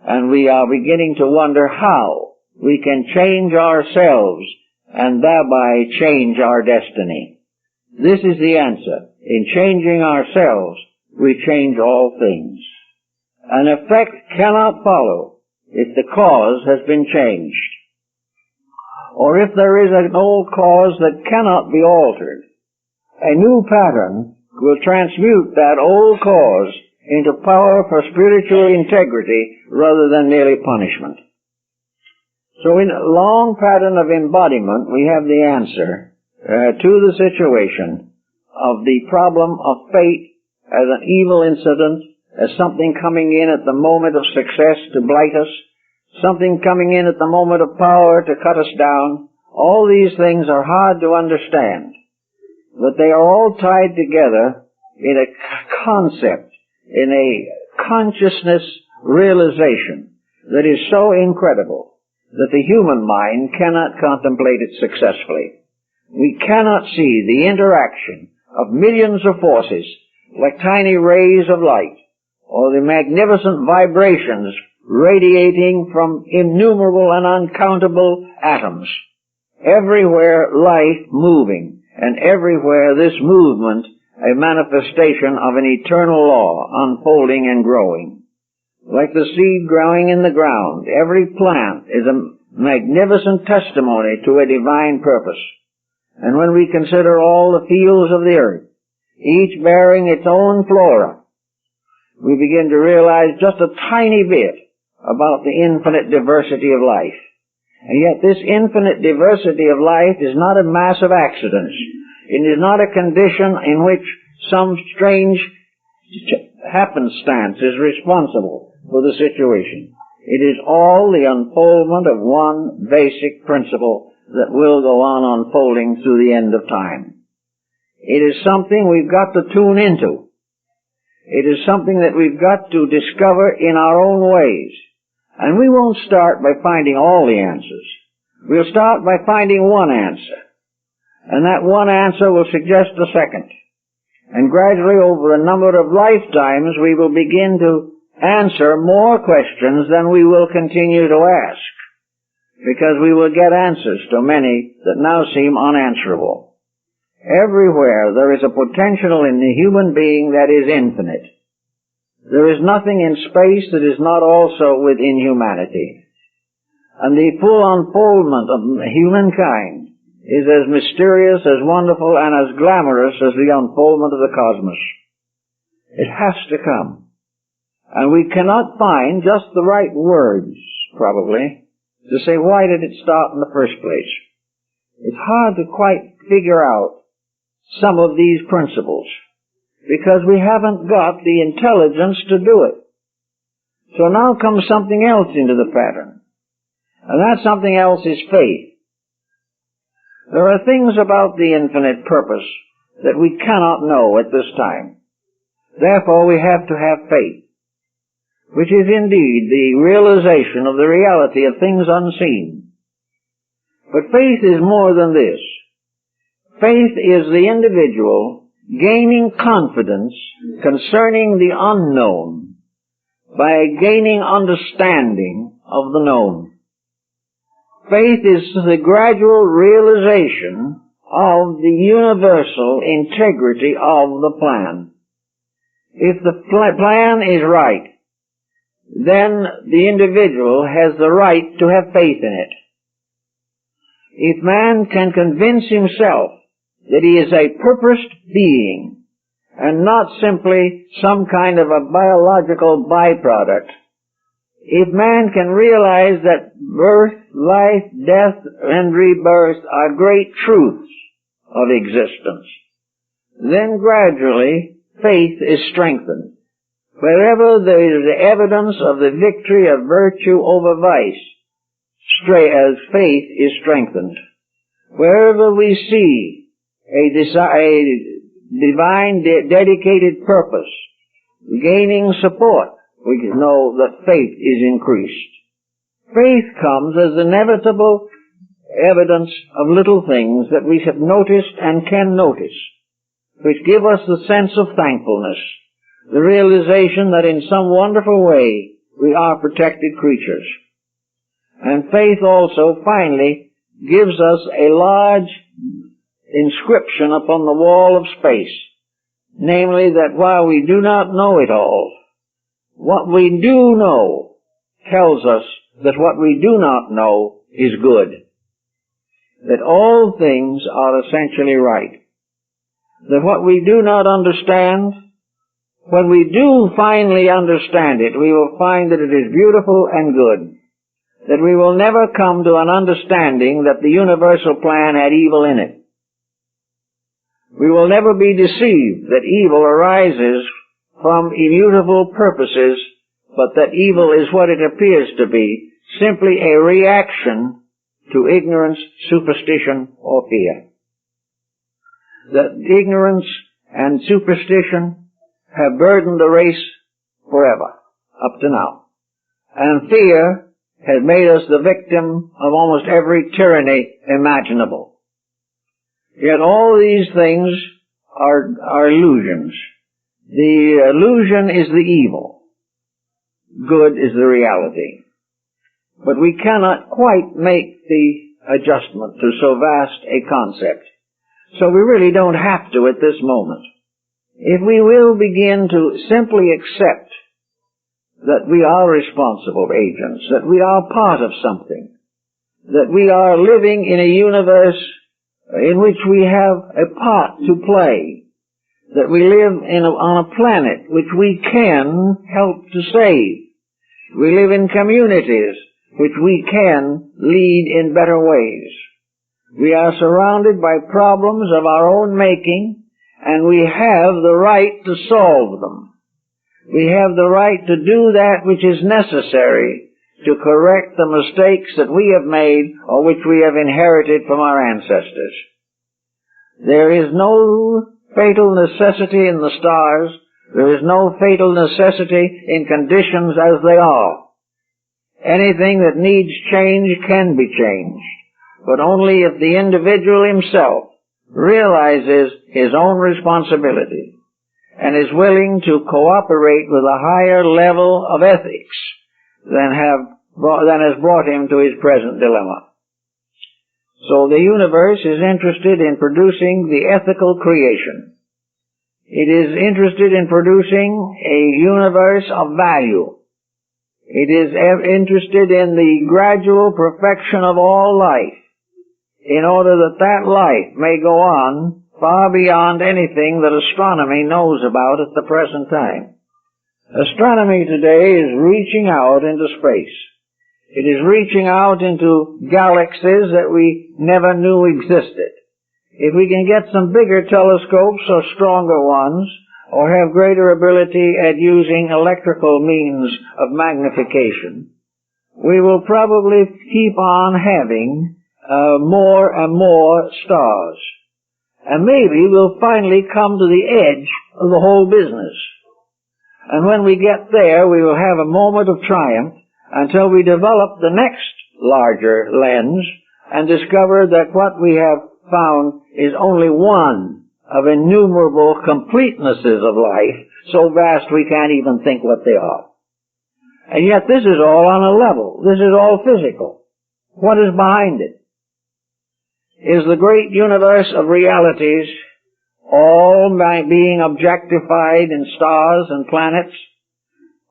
And we are beginning to wonder how we can change ourselves and thereby change our destiny. This is the answer. In changing ourselves, we change all things. An effect cannot follow if the cause has been changed, or if there is an old cause that cannot be altered. A new pattern will transmute that old cause into power for spiritual integrity rather than merely punishment. So in a long pattern of embodiment, we have the answer to the situation of the problem of fate as an evil incident as something coming in at the moment of success to blight us, something coming in at the moment of power to cut us down. All these things are hard to understand, but they are all tied together in a concept, in a consciousness realization that is so incredible that the human mind cannot contemplate it successfully. We cannot see the interaction of millions of forces like tiny rays of light, or the magnificent vibrations radiating from innumerable and uncountable atoms. Everywhere life moving, and everywhere this movement a manifestation of an eternal law unfolding and growing. Like the seed growing in the ground, every plant is a magnificent testimony to a divine purpose. And when we consider all the fields of the earth, each bearing its own flora, we begin to realize just a tiny bit about the infinite diversity of life. And yet this infinite diversity of life is not a mass of accidents. It is not a condition in which some strange happenstance is responsible for the situation. It is all the unfoldment of one basic principle that will go on unfolding through the end of time. It is something we've got to tune into. It is something that we've got to discover in our own ways. And we won't start by finding all the answers. We'll start by finding one answer. And that one answer will suggest a second. And gradually over a number of lifetimes we will begin to answer more questions than we will continue to ask, because we will get answers to many that now seem unanswerable. Everywhere there is a potential in the human being that is infinite. There is nothing in space that is not also within humanity. And the full unfoldment of humankind is as mysterious, as wonderful, and as glamorous as the unfoldment of the cosmos. It has to come. And we cannot find just the right words, probably, to say why did it start in the first place. It's hard to quite figure out some of these principles, because we haven't got the intelligence to do it. So now comes something else into the pattern. And that something else is faith. There are things about the infinite purpose that we cannot know at this time. Therefore we have to have faith, which is indeed the realization of the reality of things unseen. But faith is more than this. Faith is the individual gaining confidence concerning the unknown by gaining understanding of the known. Faith is the gradual realization of the universal integrity of the plan. If the plan is right, then the individual has the right to have faith in it. If man can convince himself that he is a purposed being and not simply some kind of a biological byproduct, if man can realize that birth, life, death, and rebirth are great truths of existence, then gradually faith is strengthened. Wherever there is the evidence of the victory of virtue over vice, as faith is strengthened. Wherever we see a divine dedicated purpose gaining support, we know that faith is increased. Faith comes as inevitable evidence of little things that we have noticed and can notice, which give us the sense of thankfulness, the realization that in some wonderful way we are protected creatures. And faith also finally gives us a large inscription upon the wall of space, namely that while we do not know it all, what we do know tells us that what we do not know is good. That all things are essentially right. That what we do not understand, when we do finally understand it, we will find that it is beautiful and good. That we will never come to an understanding that the universal plan had evil in it. We will never be deceived that evil arises from immutable purposes, but that evil is what it appears to be, simply a reaction to ignorance, superstition, or fear. That ignorance and superstition have burdened the race forever, up to now. And fear has made us the victim of almost every tyranny imaginable. Yet all these things are illusions. The illusion is the evil. Good is the reality. But we cannot quite make the adjustment to so vast a concept. So we really don't have to at this moment. If we will begin to simply accept that we are responsible agents, that we are part of something, that we are living in a universe in which we have a part to play, that we live on a planet which we can help to save. We live in communities which we can lead in better ways. We are surrounded by problems of our own making, and we have the right to solve them. We have the right to do that which is necessary to correct the mistakes that we have made or which we have inherited from our ancestors. There is no fatal necessity in the stars. There is no fatal necessity in conditions as they are. Anything that needs change can be changed, but only if the individual himself realizes his own responsibility and is willing to cooperate with a higher level of ethics than has brought him to his present dilemma. So the universe is interested in producing the ethical creation. It is interested in producing a universe of value. It is interested in the gradual perfection of all life, in order that that life may go on far beyond anything that astronomy knows about at the present time. Astronomy today is reaching out into space. It is reaching out into galaxies that we never knew existed. If we can get some bigger telescopes or stronger ones, or have greater ability at using electrical means of magnification, we will probably keep on having more and more stars. And maybe we'll finally come to the edge of the whole business. And when we get there, we will have a moment of triumph until we develop the next larger lens and discover that what we have found is only one of innumerable completenesses of life, so vast we can't even think what they are. And yet this is all on a level. This is all physical. What is behind it? Is the great universe of realities all being objectified in stars and planets?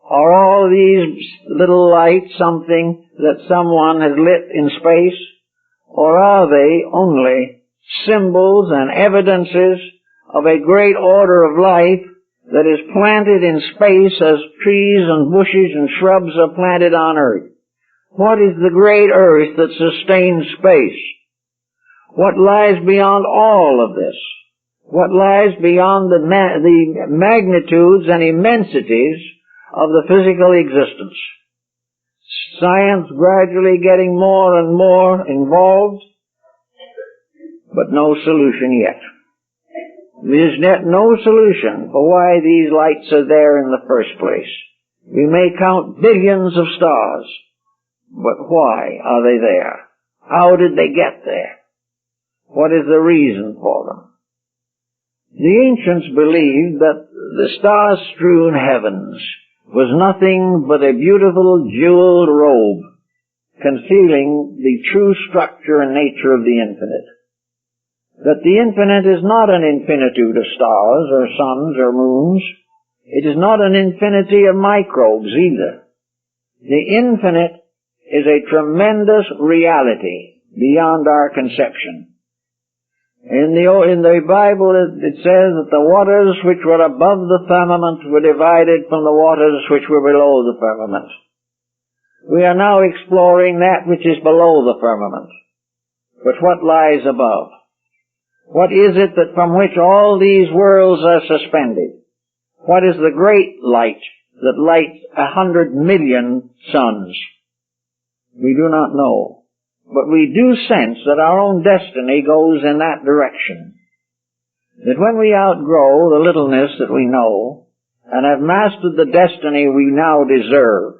Are all these little lights something that someone has lit in space? Or are they only symbols and evidences of a great order of life that is planted in space as trees and bushes and shrubs are planted on earth? What is the great earth that sustains space? What lies beyond all of this? What lies beyond the magnitudes and immensities of the physical existence? Science gradually getting more and more involved, but no solution yet. There is yet no solution for why these lights are there in the first place. We may count billions of stars, but why are they there? How did they get there? What is the reason for them? The ancients believed that the star-strewn heavens was nothing but a beautiful jeweled robe concealing the true structure and nature of the infinite. That the infinite is not an infinitude of stars or suns or moons. It is not an infinity of microbes either. The infinite is a tremendous reality beyond our conception. In the Bible it says that the waters which were above the firmament were divided from the waters which were below the firmament. We are now exploring that which is below the firmament. But what lies above? What is it that from which all these worlds are suspended? What is the great light that lights 100 million suns? We do not know. But we do sense that our own destiny goes in that direction. That when we outgrow the littleness that we know, and have mastered the destiny we now deserve,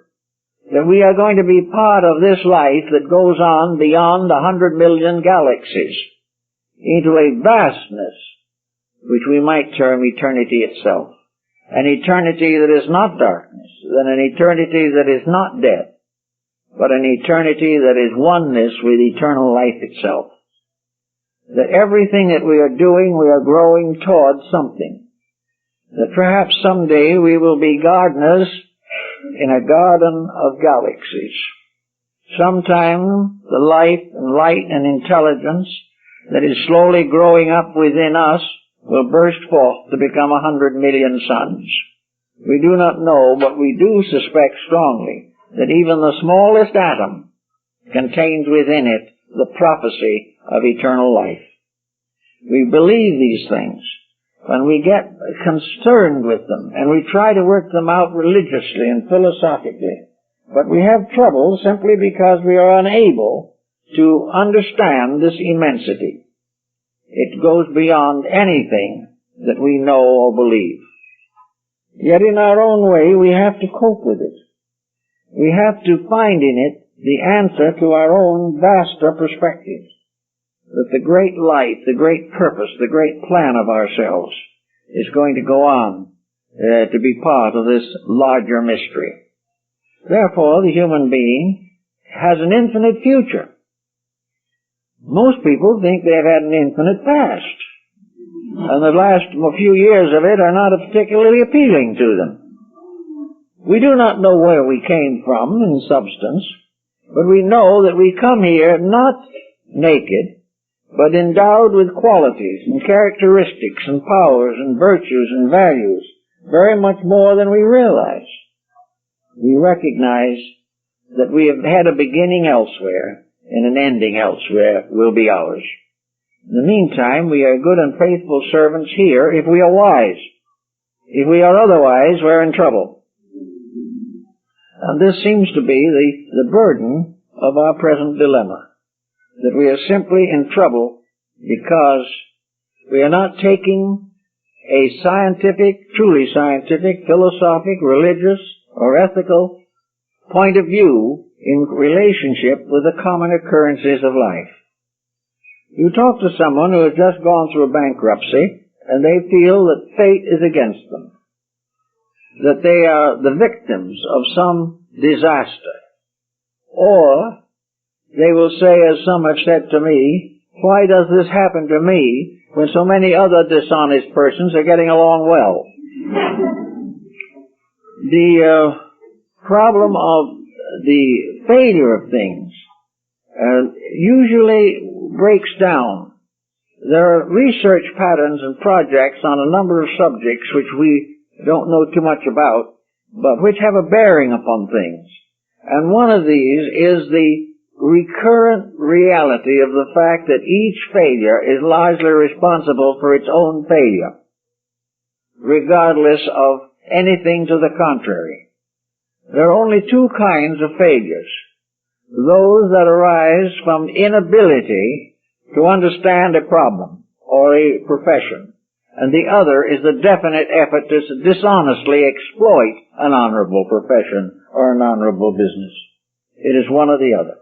that we are going to be part of this life that goes on beyond 100 million galaxies, into a vastness which we might term eternity itself. An eternity that is not darkness, and an eternity that is not death, but an eternity that is oneness with eternal life itself. That everything that we are doing, we are growing towards something. That perhaps someday we will be gardeners in a garden of galaxies. Sometime the life and light and intelligence that is slowly growing up within us will burst forth to become 100 million suns. We do not know, but we do suspect strongly that even the smallest atom contains within it the prophecy of eternal life. We believe these things when we get concerned with them, and we try to work them out religiously and philosophically. But we have trouble simply because we are unable to understand this immensity. It goes beyond anything that we know or believe. Yet in our own way we have to cope with it. We have to find in it the answer to our own vaster perspective. That the great light, the great purpose, the great plan of ourselves is going to go on to be part of this larger mystery. Therefore, the human being has an infinite future. Most people think they've had an infinite past, and the last few years of it are not particularly appealing to them. We do not know where we came from in substance, but we know that we come here not naked, but endowed with qualities and characteristics and powers and virtues and values, very much more than we realize. We recognize that we have had a beginning elsewhere, and an ending elsewhere will be ours. In the meantime, we are good and faithful servants here if we are wise. If we are otherwise, we're in trouble. And this seems to be the burden of our present dilemma. That we are simply in trouble because we are not taking a scientific, truly scientific, philosophic, religious, or ethical point of view in relationship with the common occurrences of life. You talk to someone who has just gone through a bankruptcy, and they feel that fate is against them, that they are the victims of some disaster. Or they will say, as some have said to me, why does this happen to me when so many other dishonest persons are getting along well? The problem of the failure of things usually breaks down. There are research patterns and projects on a number of subjects which we don't know too much about, but which have a bearing upon things. And one of these is the recurrent reality of the fact that each failure is largely responsible for its own failure, regardless of anything to the contrary. There are only two kinds of failures. Those that arise from inability to understand a problem or a profession, and the other is the definite effort to dishonestly exploit an honorable profession or an honorable business. It is one or the other.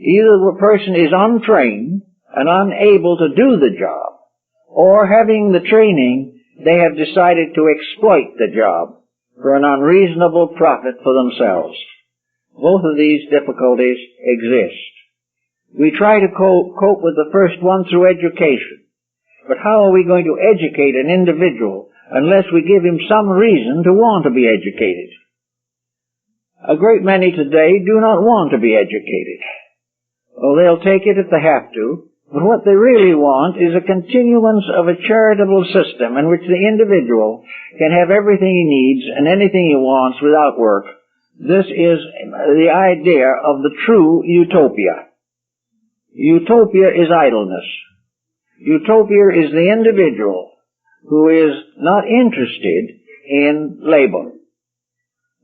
Either the person is untrained and unable to do the job, or having the training, they have decided to exploit the job for an unreasonable profit for themselves. Both of these difficulties exist. We try to cope with the first one through education. But how are we going to educate an individual unless we give him some reason to want to be educated? A great many today do not want to be educated. Well, they'll take it if they have to, but what they really want is a continuance of a charitable system in which the individual can have everything he needs and anything he wants without work. This is the idea of the true utopia. Utopia is idleness. Utopia is the individual who is not interested in labor.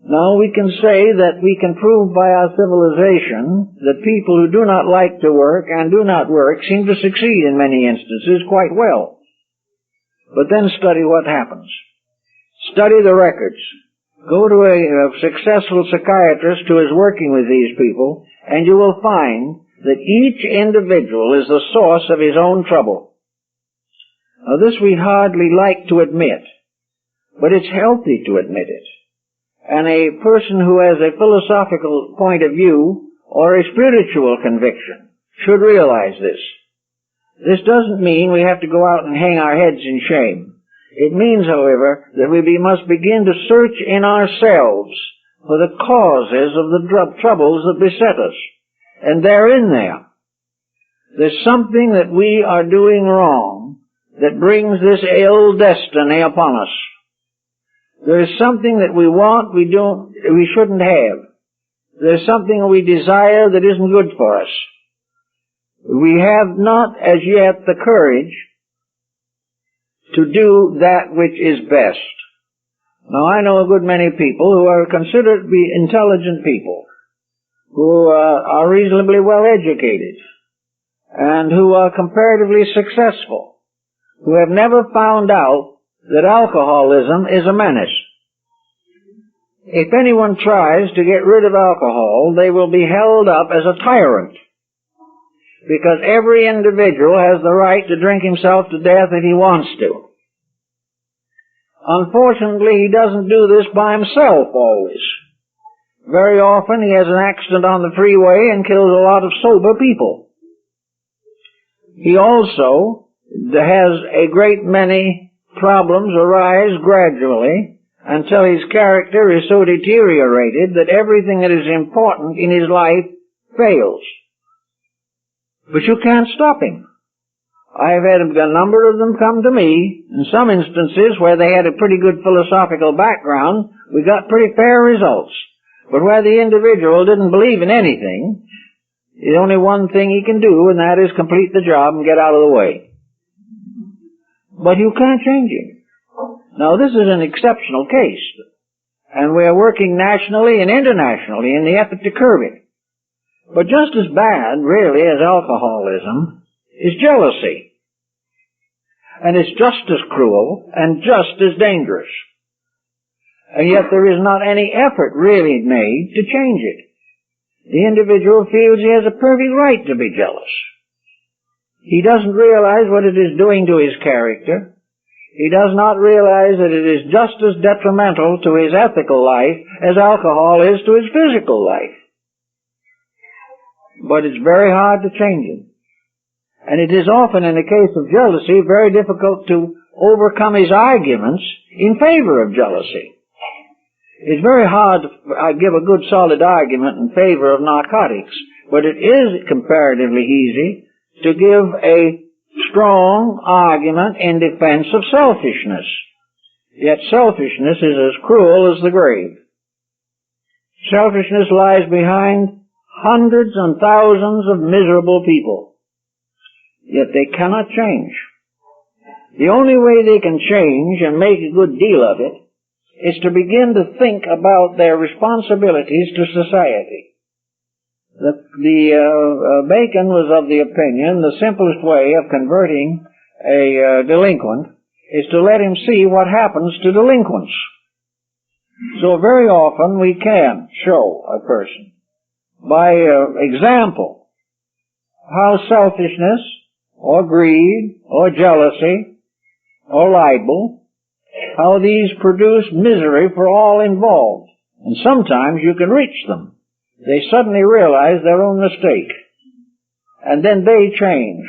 Now we can say that we can prove by our civilization that people who do not like to work and do not work seem to succeed in many instances quite well. But then study what happens. Study the records. Go to a successful psychiatrist who is working with these people, and you will find that each individual is the source of his own trouble. Now this we hardly like to admit, but it's healthy to admit it. And a person who has a philosophical point of view or a spiritual conviction should realize this. This doesn't mean we have to go out and hang our heads in shame. It means, however, that we must begin to search in ourselves for the causes of the troubles that beset us. And they're in there. There's something that we are doing wrong that brings this ill destiny upon us. There is something that we want we shouldn't have. There's something we desire that isn't good for us. We have not as yet the courage to do that which is best. Now I know a good many people who are considered to be intelligent people, who are reasonably well educated, and who are comparatively successful, who have never found out that alcoholism is a menace. If anyone tries to get rid of alcohol, they will be held up as a tyrant, because every individual has the right to drink himself to death if he wants to. Unfortunately, he doesn't do this by himself always. Very often he has an accident on the freeway and kills a lot of sober people. He also has a great many problems arise gradually until his character is so deteriorated that everything that is important in his life fails. But you can't stop him. I've had a number of them come to me. In some instances where they had a pretty good philosophical background, we got pretty fair results. But where the individual didn't believe in anything, there's only one thing he can do, and that is complete the job and get out of the way. But you can't change him. Now this is an exceptional case, and we are working nationally and internationally in the effort to curb it. But just as bad, really, as alcoholism is jealousy. And it's just as cruel and just as dangerous. And yet there is not any effort really made to change it. The individual feels he has a perfect right to be jealous. He doesn't realize what it is doing to his character. He does not realize that it is just as detrimental to his ethical life as alcohol is to his physical life. But it's very hard to change it. And it is often, in the case of jealousy, very difficult to overcome his arguments in favor of jealousy. It's very hard to give a good solid argument in favor of narcotics, but it is comparatively easy to give a strong argument in defense of selfishness. Yet selfishness is as cruel as the grave. Selfishness lies behind hundreds and thousands of miserable people. Yet they cannot change. The only way they can change and make a good deal of it is to begin to think about their responsibilities to society. Bacon was of the opinion the simplest way of converting a delinquent is to let him see what happens to delinquents. So very often we can show a person by example how selfishness or greed or jealousy or libel, how these produce misery for all involved. And sometimes you can reach them. They suddenly realize their own mistake. And then they change.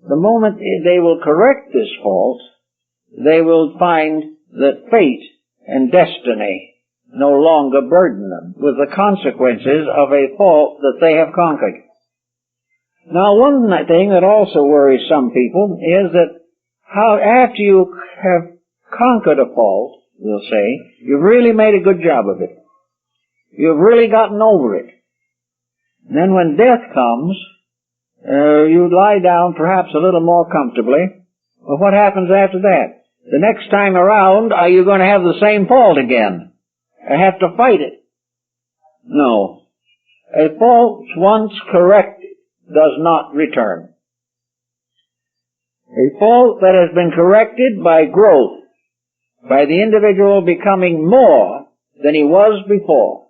The moment they will correct this fault, they will find that fate and destiny no longer burden them with the consequences of a fault that they have conquered. Now, one thing that also worries some people is that how after you have conquered a fault, we'll say, you've really made a good job of it. You've really gotten over it. And then when death comes, you lie down perhaps a little more comfortably. But what happens after that? The next time around, are you going to have the same fault again? I have to fight it. No. A fault once corrected does not return. A fault that has been corrected by growth, by the individual becoming more than he was before,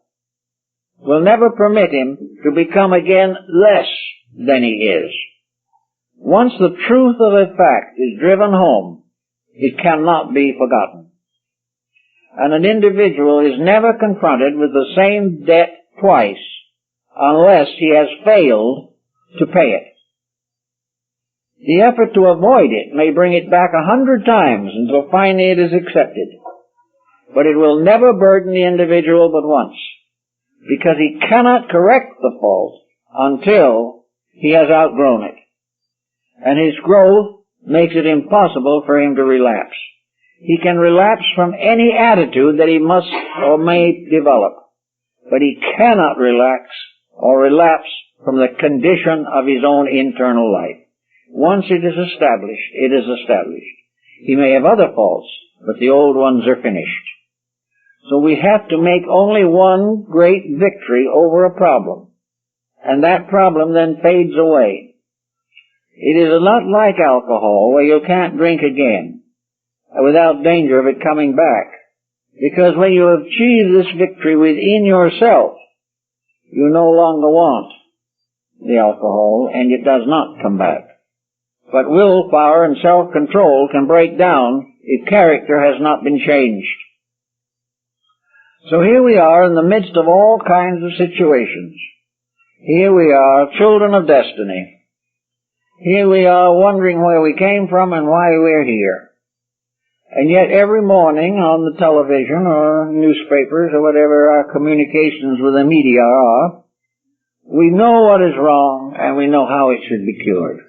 will never permit him to become again less than he is. Once the truth of a fact is driven home, it cannot be forgotten. And an individual is never confronted with the same debt twice unless he has failed to pay it. The effort to avoid it may bring it back 100 times until finally it is accepted. But it will never burden the individual but once, because he cannot correct the fault until he has outgrown it. And his growth makes it impossible for him to relapse. He can relapse from any attitude that he must or may develop, but he cannot relapse from the condition of his own internal life. Once it is established, it is established. He may have other faults, but the old ones are finished. So we have to make only one great victory over a problem, and that problem then fades away. It is not like alcohol, where you can't drink again without danger of it coming back. Because when you achieve this victory within yourself, you no longer want the alcohol, and it does not come back. But willpower and self-control can break down if character has not been changed. So here we are in the midst of all kinds of situations. Here we are, children of destiny. Here we are wondering where we came from and why we're here. And yet every morning on the television or newspapers or whatever our communications with the media are, we know what is wrong and we know how it should be cured.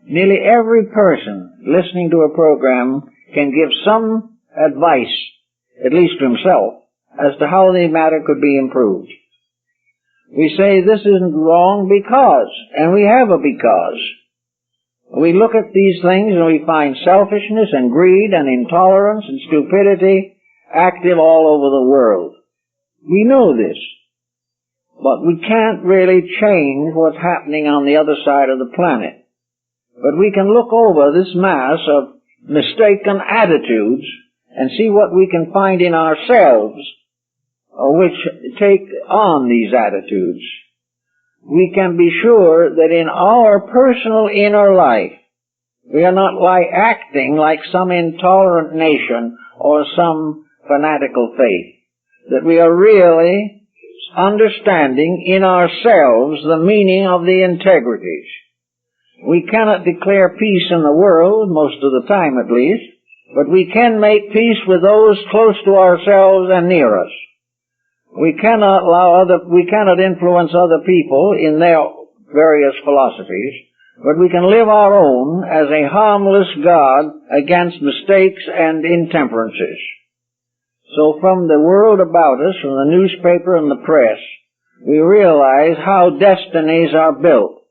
Nearly every person listening to a program can give some advice, at least to himself, as to how the matter could be improved. We say this isn't wrong because, and we have a because. We look at these things and we find selfishness and greed and intolerance and stupidity active all over the world. We know this, but we can't really change what's happening on the other side of the planet. But we can look over this mass of mistaken attitudes and see what we can find in ourselves which take on these attitudes. We can be sure that in our personal inner life, we are not acting like some intolerant nation or some fanatical faith. That we are really understanding in ourselves the meaning of the integrities. We cannot declare peace in the world, most of the time at least, but we can make peace with those close to ourselves and near us. We cannot influence other people in their various philosophies, but we can live our own as a harmless God against mistakes and intemperances. So from the world about us, from the newspaper and the press, we realize how destinies are built.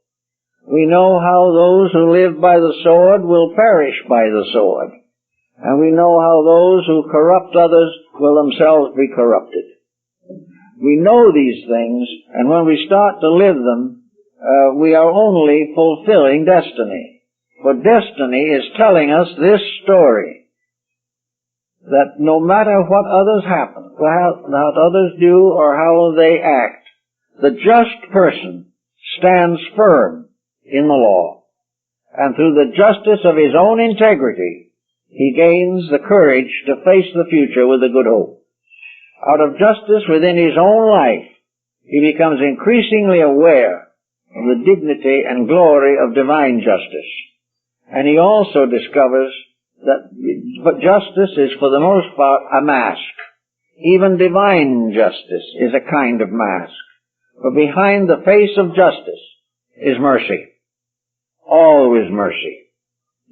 We know how those who live by the sword will perish by the sword. And we know how those who corrupt others will themselves be corrupted. We know these things, and when we start to live them, we are only fulfilling destiny. For destiny is telling us this story, that no matter what others happen, what others do or how they act, the just person stands firm in the law. And through the justice of his own integrity, he gains the courage to face the future with a good hope. Out of justice within his own life, he becomes increasingly aware of the dignity and glory of divine justice. And he also discovers that justice is for the most part a mask. Even divine justice is a kind of mask. For behind the face of justice is mercy. Always mercy.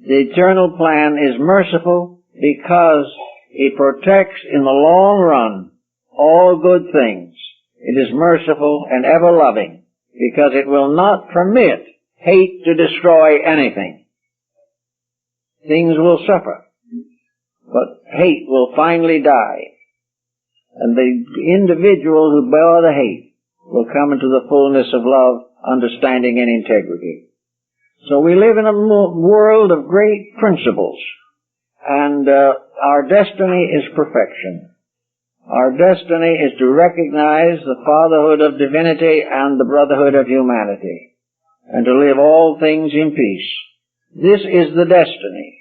The eternal plan is merciful because it protects in the long run all good things. It is merciful and ever-loving because it will not permit hate to destroy anything. Things will suffer. but hate will finally die. And the individual who bore the hate will come into the fullness of love, understanding, and integrity. So we live in a world of great principles, and our destiny is perfection. Our destiny is to recognize the fatherhood of divinity and the brotherhood of humanity, and to live all things in peace. This is the destiny.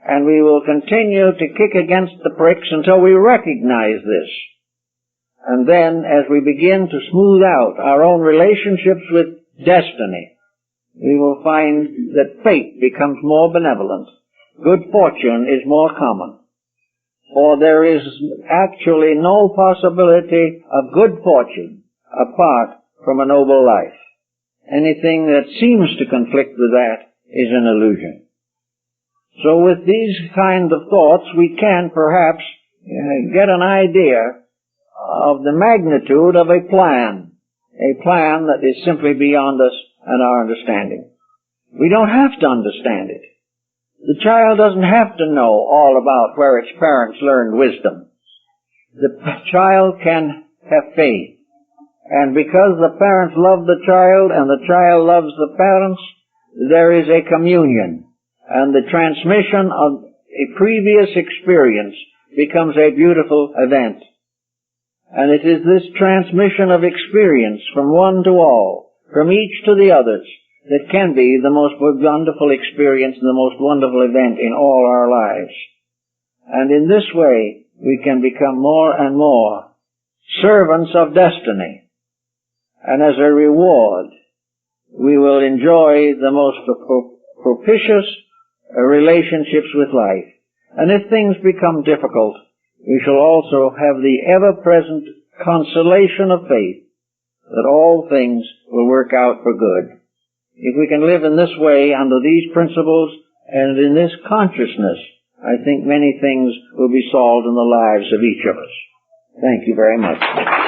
And we will continue to kick against the pricks until we recognize this. And then, as we begin to smooth out our own relationships with destiny, we will find that fate becomes more benevolent. Good fortune is more common. For there is actually no possibility of good fortune apart from a noble life. Anything that seems to conflict with that is an illusion. So with these kind of thoughts, we can perhaps get an idea of the magnitude of a plan that is simply beyond us and our understanding. We don't have to understand it. The child doesn't have to know all about where its parents learned wisdom. The child can have faith. And because the parents love the child and the child loves the parents, there is a communion. And the transmission of a previous experience becomes a beautiful event. And it is this transmission of experience from one to all, from each to the others, that can be the most wonderful experience and the most wonderful event in all our lives. And in this way, we can become more and more servants of destiny. And as a reward, we will enjoy the most propitious relationships with life. And if things become difficult, we shall also have the ever-present consolation of faith that all things will work out for good. If we can live in this way under these principles and in this consciousness, I think many things will be solved in the lives of each of us. Thank you very much.